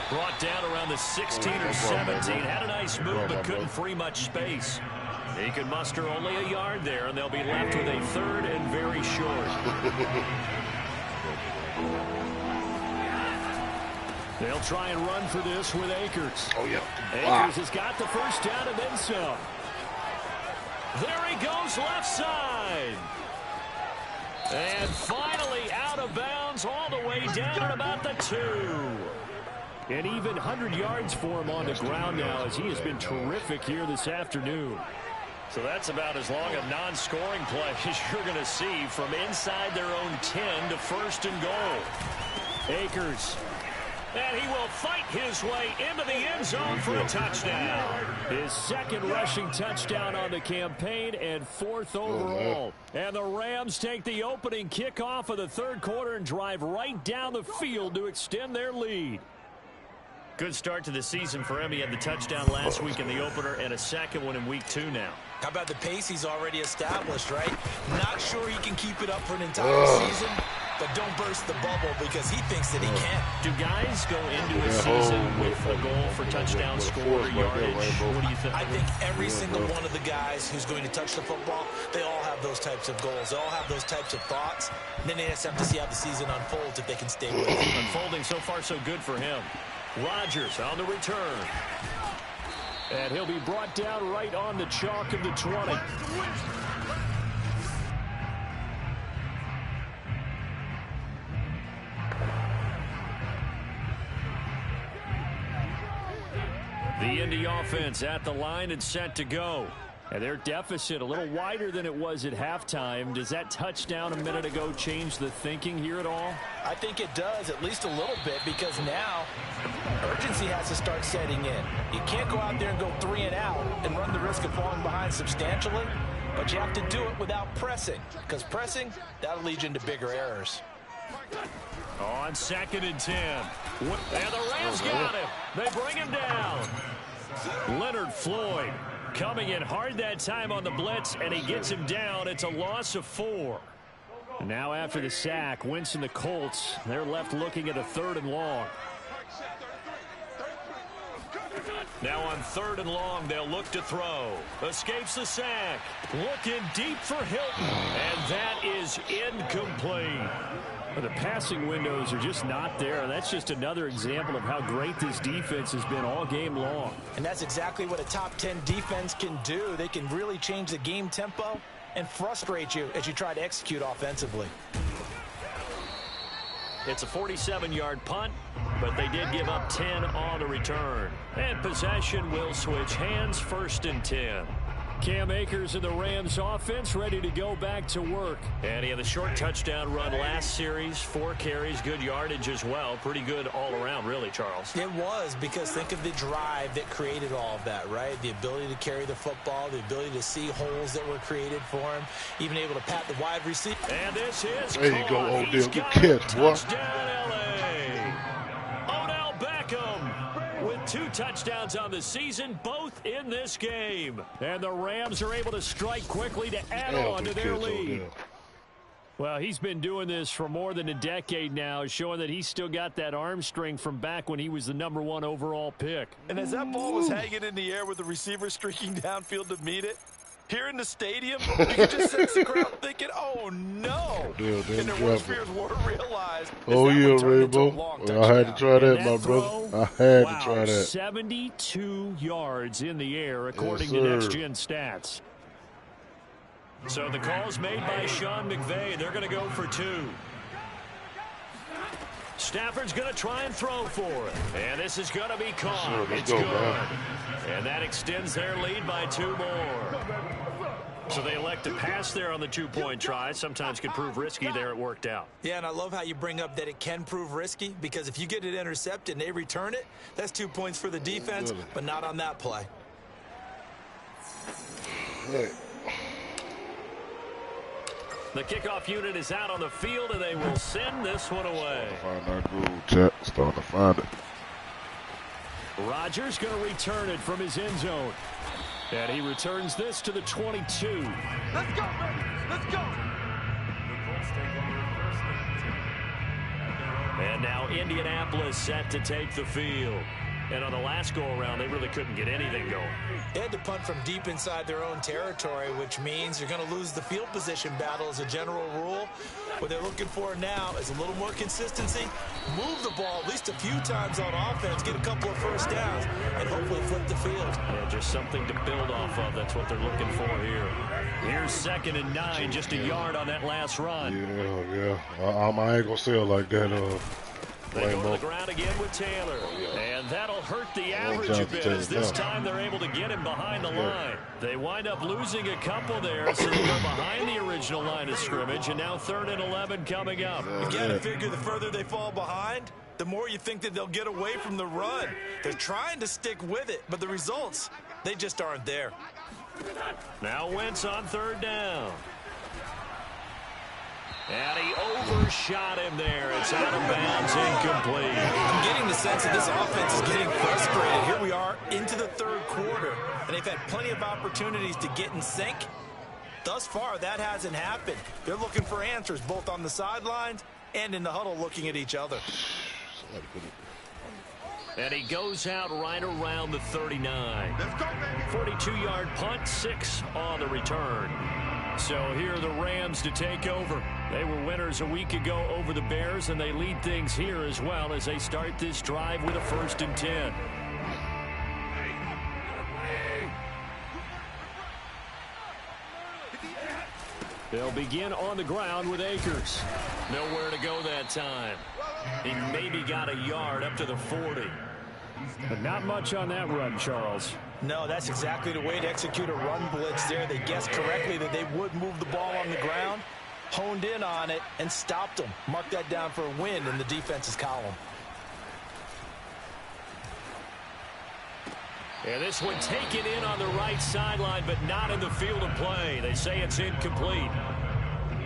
Brought down around the 16 or 17. Had a nice move, but couldn't free much space. He could muster only a yard there, and they'll be left with a 3rd and very short. They'll try and run for this with Akers. Oh, yeah. Akers has got the first down and then some. There he goes left side. And finally out of bounds all the way down at about the 2. And even 100 yards for him on the ground now as he has been terrific here this afternoon. So that's about as long a non-scoring play as you're going to see from inside their own 10 to 1st and goal. Akers. And he will fight his way into the end zone for a touchdown. His 2nd rushing touchdown on the campaign and 4th overall. And the Rams take the opening kickoff of the third quarter and drive right down the field to extend their lead. Good start to the season for him. He had the touchdown last week in the opener and a 2nd one in week 2 now. How about the pace he's already established, right? Not sure he can keep it up for an entire season, but don't burst the bubble because he thinks that he can. Do guys go into a season with a goal for touchdown score, yardage? What do you think? I think every single one of the guys who's going to touch the football, they all have those types of goals. They all have those types of thoughts. And then they just have to see how the season unfolds if they can stay with it. Unfolding so far so good for him. Rodgers on the return. And he'll be brought down right on the chalk of the 20. The Indy offense at the line and set to go. And their deficit a little wider than it was at halftime. Does that touchdown a minute ago change the thinking here at all? I think it does, at least a little bit, because now urgency has to start setting in. You can't go out there and go 3 and out and run the risk of falling behind substantially, but you have to do it without pressing, because pressing, that'll lead you into bigger errors. On 2nd and 10. And the Rams got him. They bring him down. Leonard Floyd coming in hard that time on the blitz, and he gets him down. It's a loss of 4. Now after the sack, Wentz and the Colts, they're left looking at a 3rd and long. Now on 3rd and long, they'll look to throw. Escapes the sack. Looking deep for Hilton. And that is incomplete. The passing windows are just not there. And that's just another example of how great this defense has been all game long. And that's exactly what a top 10 defense can do. They can really change the game tempo and frustrate you as you try to execute offensively. It's a 47-yard punt, but they did give up 10 on the return. And possession will switch hands, 1st and 10. Cam Akers in the Rams offense ready to go back to work. And he had a short touchdown run last series, 4 carries, good yardage as well. Pretty good all around, really, Charles. It was, because think of the drive that created all of that, right? The ability to carry the football, the ability to see holes that were created for him, even able to pat the wide receiver. And this is there you go, Odell. Good catch, boy. Touchdown, LA. Odell Beckham with 2 touchdowns on the season, both in this game. And the Rams are able to strike quickly to add on to their lead. Well, he's been doing this for more than a decade now, showing that he's still got that arm strength from back when he was the #1 overall pick. And as that ball was hanging in the air with the receiver streaking downfield to meet it, here in the stadium, you can just sense the crowd thinking, oh, no. And their worst fears were realized. Oh, yeah, Rainbow. I had to try that, my brother. I had to try that. 72 yards in the air, according to Next Gen Stats. So the call's made by Sean McVay. They're going to go for 2. Stafford's going to try and throw for it. And this is going to be caught. It's good. And that extends their lead by 2 more. So they elect to pass there on the 2-point try. Sometimes can prove risky. There it worked out. Yeah, and I love how you bring up that it can prove risky, because if you get it intercepted and they return it, that's 2 points for the defense, but not on that play. Hey. The kickoff unit is out on the field, and they will send this one away. Find that groove, chat. Starting to find it. Rodgers going to return it from his end zone. And he returns this to the 22. Let's go, baby. Let's go. And now Indianapolis set to take the field. And on the last go-around, they really couldn't get anything going. They had to punt from deep inside their own territory, which means you're going to lose the field position battle as a general rule. What they're looking for now is a little more consistency, move the ball at least a few times on offense, get a couple of first downs, and hopefully flip the field. Yeah, just something to build off of. That's what they're looking for here. Here's 2nd and 9, just a yard on that last run. Yeah. I ain't going to say it like that. They go to the ground again with Taylor. And that'll hurt the average a bit, as this time they're able to get him behind the line. They wind up losing a couple there, so they go behind the original line of scrimmage, and now 3rd and 11 coming up. You got to figure the further they fall behind, the more you think that they'll get away from the run. They're trying to stick with it, but the results, they just aren't there. Now Wentz on 3rd down. And he overshot him there. It's out of bounds, incomplete. I'm getting the sense that this offense is getting frustrated. Here we are into the 3rd quarter, and they've had plenty of opportunities to get in sync. Thus far, that hasn't happened. They're looking for answers both on the sidelines and in the huddle looking at each other. And he goes out right around the 39. 42-yard punt, 6 on the return. So here are the Rams to take over. They were winners a week ago over the Bears, and they lead things here as well as they start this drive with a 1st and 10. They'll begin on the ground with Akers. Nowhere to go that time. He maybe got a yard up to the 40. But not much on that run, Charles. No, that's exactly the way to execute a run blitz there. They guessed correctly that they would move the ball on the ground, honed in on it, and stopped them. Mark that down for a win in the defense's column. And this one taken in on the right sideline, but not in the field of play. They say it's incomplete.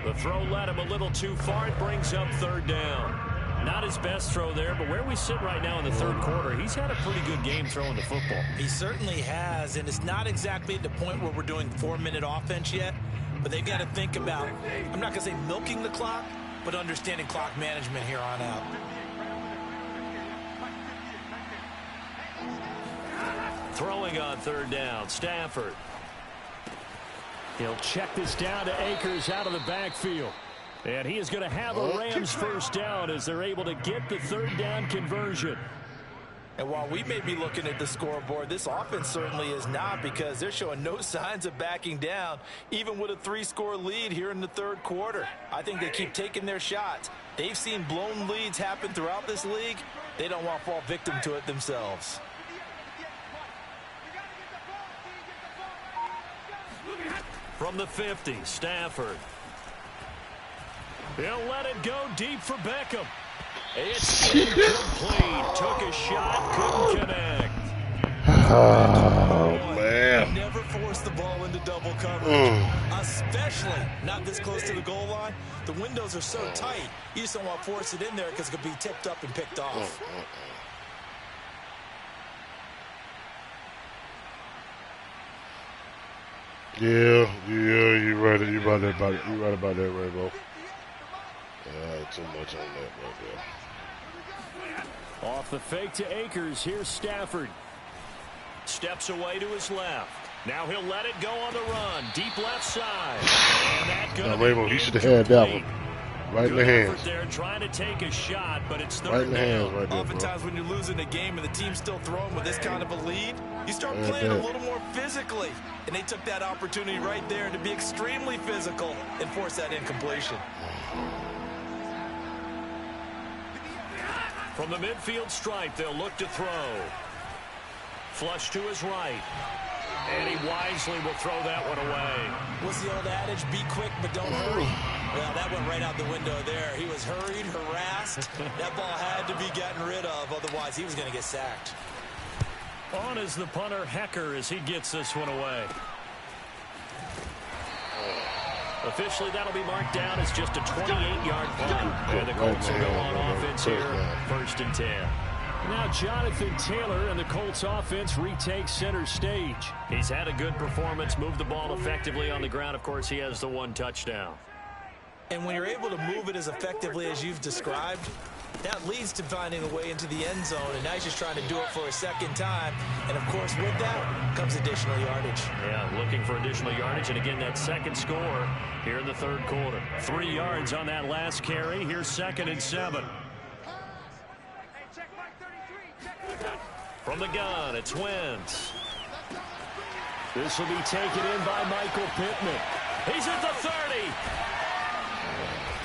The throw led him a little too far. It brings up 3rd down. Not his best throw there, but where we sit right now in the 3rd quarter, he's had a pretty good game throwing the football. He certainly has, and it's not exactly at the point where we're doing 4-minute offense yet, but they've got to think about, I'm not going to say milking the clock, but understanding clock management here on out. Throwing on 3rd down, Stafford. He'll check this down to Akers out of the backfield. And he is going to have a Rams 1st down as they're able to get the 3rd down conversion. And while we may be looking at the scoreboard, this offense certainly is not, because they're showing no signs of backing down, even with a 3-score lead here in the 3rd quarter. I think they keep taking their shots. They've seen blown leads happen throughout this league. They don't want to fall victim to it themselves. From the 50, Stafford. He'll let it go deep for Beckham. It's incomplete. Took a shot, couldn't connect. Oh, man. Never force the ball into double coverage, especially not this close to the goal line. The windows are so tight, you just don't want to force it in there because it could be tipped up and picked off. Yeah, you're right. You're right about that, Rainbow. Too much on that right there. Off the fake to Akers, here's Stafford. Steps away to his left. Now he'll let it go on the run. Deep left side. And that now, Rainbow, he should have had that one. Right in the hands. They're trying to take a shot, but it's right in the hands right there, Oftentimes when you're losing a game and the team's still throwing with this kind of a lead, you start playing a little more physically. And they took that opportunity right there to be extremely physical and force that incompletion. From the midfield stripe, they'll look to throw. Flush to his right. And he wisely will throw that one away. What's the old adage? Be quick, but don't hurry. Well, that went right out the window there. He was hurried, harassed. That ball had to be gotten rid of, otherwise he was going to get sacked. On is the punter, Hecker, as he gets this one away. Officially, that'll be marked down as just a 28-yard punt. And the Colts will go on offense here, 1st and 10. Now Jonathan Taylor and the Colts offense retakes center stage. He's had a good performance, moved the ball effectively on the ground. Of course, he has the 1 touchdown. And when you're able to move it as effectively as you've described, that leads to finding a way into the end zone. And now he's just trying to do it for a second time. And, of course, with that comes additional yardage. Yeah, looking for additional yardage. And, again, that second score here in the 3rd quarter. 3 yards on that last carry. Here's 2nd and 7. From the gun, it's Wentz. This will be taken in by Michael Pittman. He's at the 30.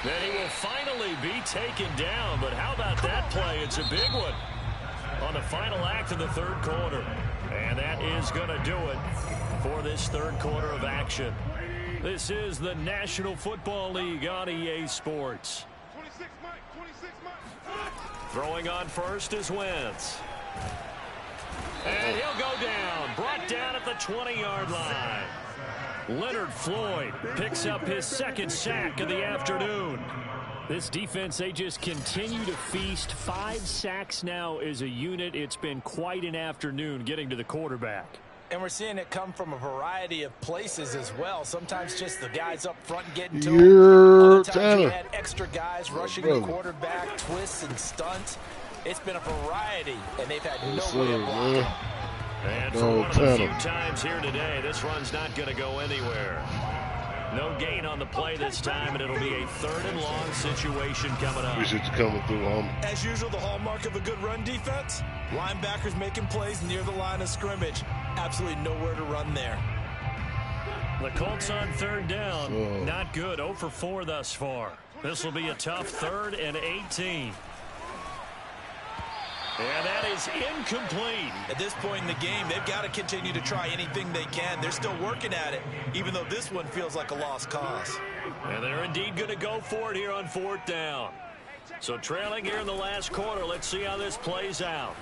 Then he will finally be taken down. But how about that play? It's a big one on the final act of the 3rd quarter. And that is going to do it for this 3rd quarter of action. This is the National Football League on EA Sports. Throwing on first is Wentz. And he'll go down. Brought down at the 20-yard line. Leonard Floyd picks up his 2nd sack of the afternoon. This defense, they just continue to feast. 5 sacks now as a unit. It's been quite an afternoon getting to the quarterback. And we're seeing it come from a variety of places as well. Sometimes just the guys up front getting to him. Other times you had extra guys rushing the quarterback, twists and stunts. It's been a variety, and they've had no way of blocking. And for one of the few times here today, this run's not going to go anywhere. No gain on the play this time, and it'll be a 3rd and long situation coming up. Appreciate you coming through, homie. As usual, the hallmark of a good run defense, linebackers making plays near the line of scrimmage. Absolutely nowhere to run there. The Colts on 3rd down. Not good. 0 for 4 thus far. This will be a tough 3rd and 18. And that is incomplete. At this point in the game, they've got to continue to try anything they can. They're still working at it, even though this one feels like a lost cause. And they're indeed going to go for it here on 4th down. So trailing here in the last quarter, let's see how this plays out.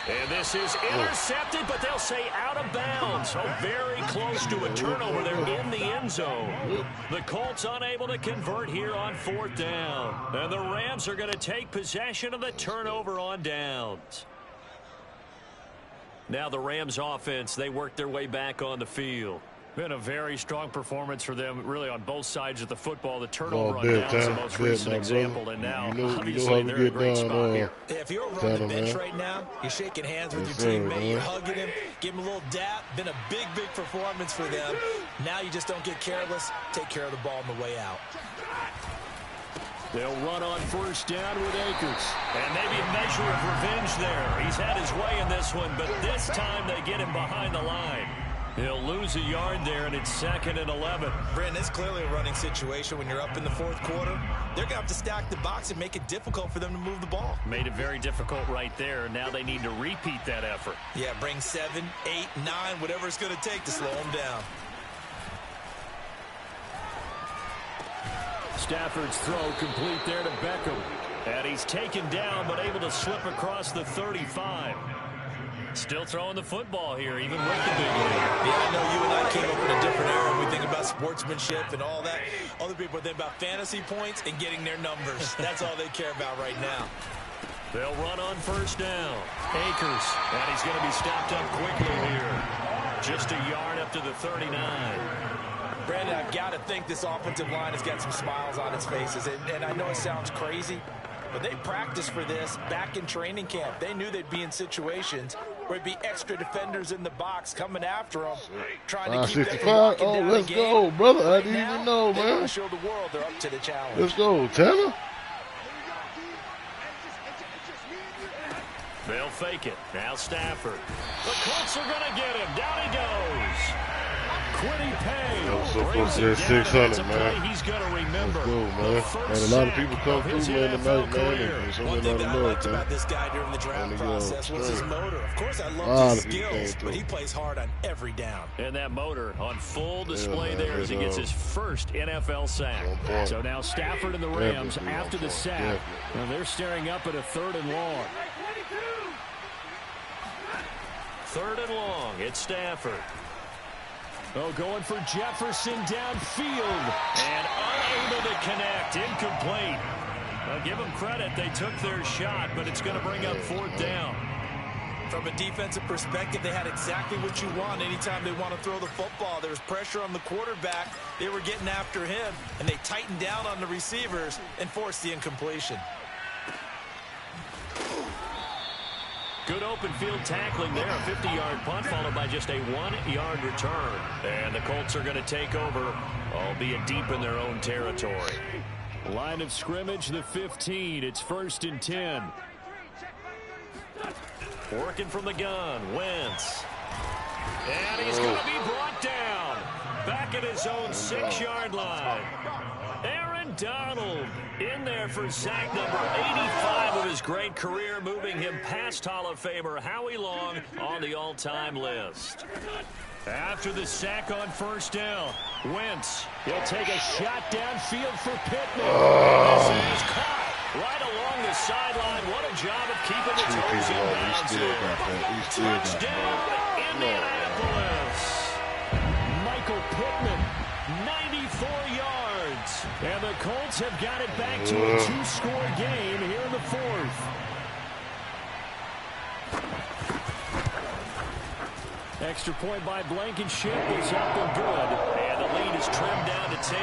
And this is intercepted, but they'll say out of bounds. Oh, very close to a turnover. They're in the end zone. The Colts unable to convert here on 4th down. And the Rams are going to take possession of the turnover on downs. Now the Rams offense, they work their way back on the field. Been a very strong performance for them, really, on both sides of the football. The turnover on downs is the most recent example, and now, obviously, they're in a great spot here. If you're over on the bench right now, you're shaking hands with your teammate, you're hugging him, give him a little dap. Been a big, big performance for them. Now you just don't get careless. Take care of the ball on the way out. They'll run on 1st down with Akers. And maybe a measure of revenge there. He's had his way in this one, but this time they get him behind the line. He'll lose a yard there, and it's 2nd and 11. Brandon, it's clearly a running situation when you're up in the 4th quarter. They're going to have to stack the box and make it difficult for them to move the ball. Made it very difficult right there. Now they need to repeat that effort. Yeah, bring 7, 8, 9, whatever it's going to take to slow them down. Stafford's throw complete there to Beckham. And he's taken down, but able to slip across the 35. Still throwing the football here, even with the big lead. Yeah, I know you and I came up in a different era. We think about sportsmanship and all that. Other people think about fantasy points and getting their numbers. That's all they care about right now. They'll run on 1st down. Akers, and he's going to be stopped up quickly here. Just a yard up to the 39. Brandon, I've got to think this offensive line has got some smiles on its faces. And I know it sounds crazy, but they practiced for this back in training camp. They knew they'd be in situations where it'd be extra defenders in the box coming after them, trying to keep them from locking down the let's game. go, brother. Right I didn't now, even know, they man. want to show the world they're up to the challenge. Let's go, Tanner. They'll fake it. Now Stafford. The Colts are going to get him. Down he goes. Quiddy Pay. That was so close to that 600, man. He's going to remember. Let's go, man. And a lot of people come through, man, tonight, man. And so One many thing that I love, liked man. about this guy during the draft process was his motor. Of course, I lot love his of people came skills, through. but he plays hard on every down. And that motor on full display man, there as he gets his first NFL sack. So now Stafford and the Rams after the sack. Now they're staring up at a 3rd and long. 3rd and long. It's Stafford. Oh, going for Jefferson downfield. And unable to connect. Incomplete. I'll give them credit. They took their shot, but it's going to bring up 4th down. From a defensive perspective, they had exactly what you want anytime they want to throw the football. There was pressure on the quarterback. They were getting after him, and they tightened down on the receivers and forced the incompletion. Good open field tackling there. A 50-yard punt followed by just a 1-yard return. And the Colts are going to take over, albeit deep in their own territory. Line of scrimmage, the 15. It's 1st and 10. Working from the gun, Wentz. And he's going to be brought down. Back at his own 6-yard line. Aaron Donald in there for sack number 85 of his great career, moving him past Hall of Famer Howie Long on the all-time list. After the sack on 1st down, Wentz, he'll take a shot downfield for Pittman. This is caught right along the sideline. What a job of keeping the toes in bounds here. Touchdown, Indianapolis. Michael Pittman, 94 yards. And the Colts have got it back to a 2-score game here in the 4th. Extra point by Blankenship is up and good. And the lead is trimmed down to 10.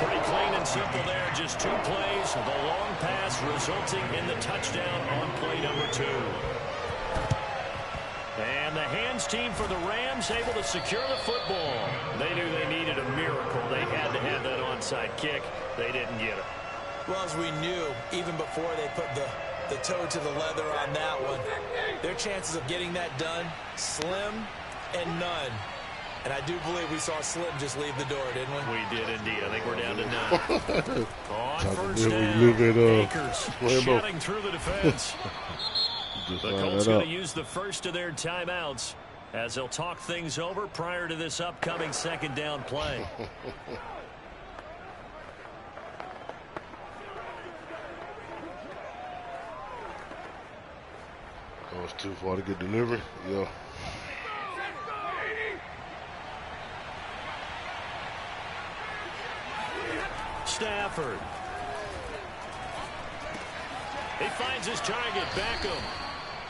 Pretty clean and simple there. Just 2 plays. The long pass resulting in the touchdown on play number 2. And the hands team for the Rams able to secure the football. They knew they needed a miracle. They had to have that onside kick. They didn't get it. Well, as we knew, even before they put the toe to the leather on that one, their chances of getting that done, slim and none. And I do believe we saw Slim just leave the door, didn't we? We did indeed. I think we're down to 9. On first down, Akers shutting through the defense. The Colts going to use the first of their timeouts as they'll talk things over prior to this upcoming 2nd down play. That was too far to get delivery. Yeah. Stafford. He finds his target, Beckham.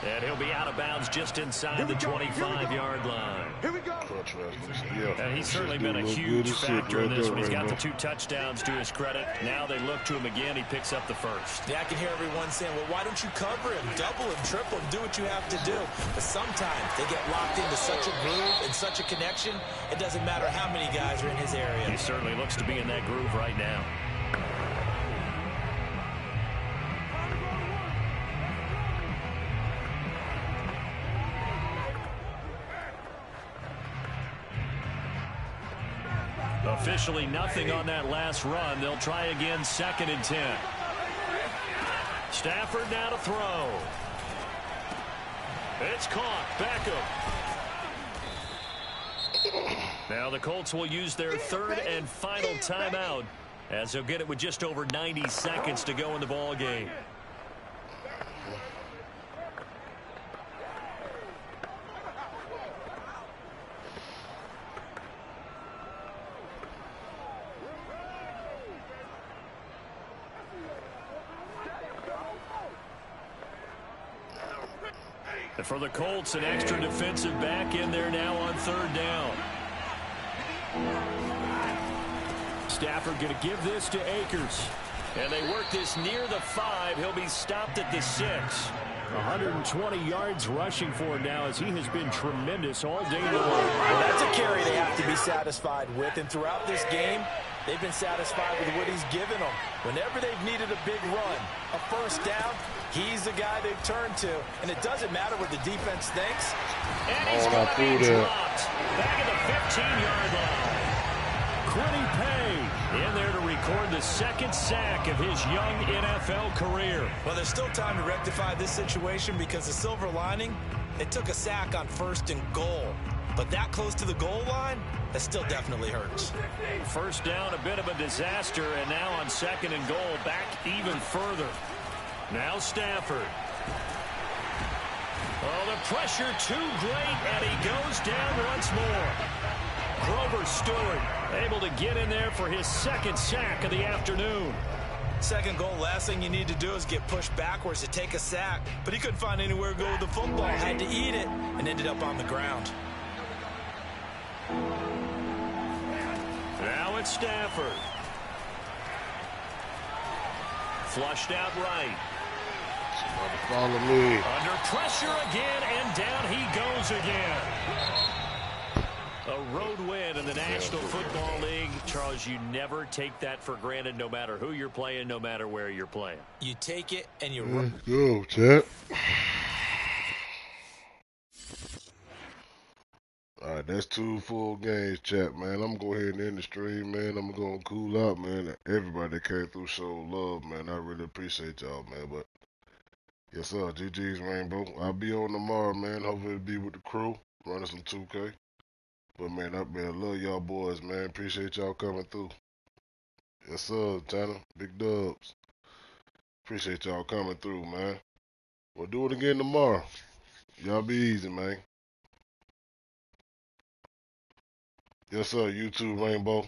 And he'll be out of bounds just inside the 25-yard line. Here we go. And he's certainly been a huge factor in this one. He's got the 2 touchdowns to his credit. Now they look to him again. He picks up the first. Yeah, I can hear everyone saying, well, why don't you cover him? Double him, triple him, do what you have to do. But sometimes they get locked into such a groove and such a connection, it doesn't matter how many guys are in his area. He certainly looks to be in that groove right now. Officially nothing on that last run. They'll try again, 2nd and 10. Stafford now to throw. It's caught. Beckham. Now the Colts will use their 3rd and final timeout as they'll get it with just over 90 seconds to go in the ball game. And for the Colts, an extra defensive back in there now on 3rd down. Stafford going to give this to Akers. And they work this near the 5. He'll be stopped at the 6. 120 yards rushing for him now as he has been tremendous all day long. Well, that's a carry they have to be satisfied with. And throughout this game, they've been satisfied with what he's given them. Whenever they've needed a big run, a 1st down, he's the guy they've turned to. And it doesn't matter what the defense thinks. And he's going to be dropped back at the 15-yard line. Quiddy Pay in there to record the 2nd sack of his young NFL career. Well, there's still time to rectify this situation because the silver lining, they took a sack on 1st and goal. But that close to the goal line, that still definitely hurts. 1st down, a bit of a disaster, and now on 2nd and goal, back even further. Now Stafford. Oh, the pressure too great, and he goes down once more. Grover Stewart able to get in there for his 2nd sack of the afternoon. 2nd goal, last thing you need to do is get pushed backwards to take a sack. But he couldn't find anywhere to go with the football. Had to eat it and ended up on the ground. Now it's Stafford. Flushed out right. Somebody follow me. Under pressure again, and down he goes again. A road win in the National Football League. Charles, you never take that for granted, no matter who you're playing, no matter where you're playing. You take it and you run. Let's go, chat. All right, that's 2 full games, chat, man. I'm going to go ahead and end the stream, man. I'm going to cool out, man. Everybody that came through showed love, man. I really appreciate y'all, man. But, yes, sir, GG's, Rainbow. I'll be on tomorrow, man. Hopefully it'll be with the crew, running some 2K. But, man, I love y'all boys, man. Appreciate y'all coming through. Yes, sir, China. Big dubs. Appreciate y'all coming through, man. We'll do it again tomorrow. Y'all be easy, man. Yes, sir. You too, Rainbow.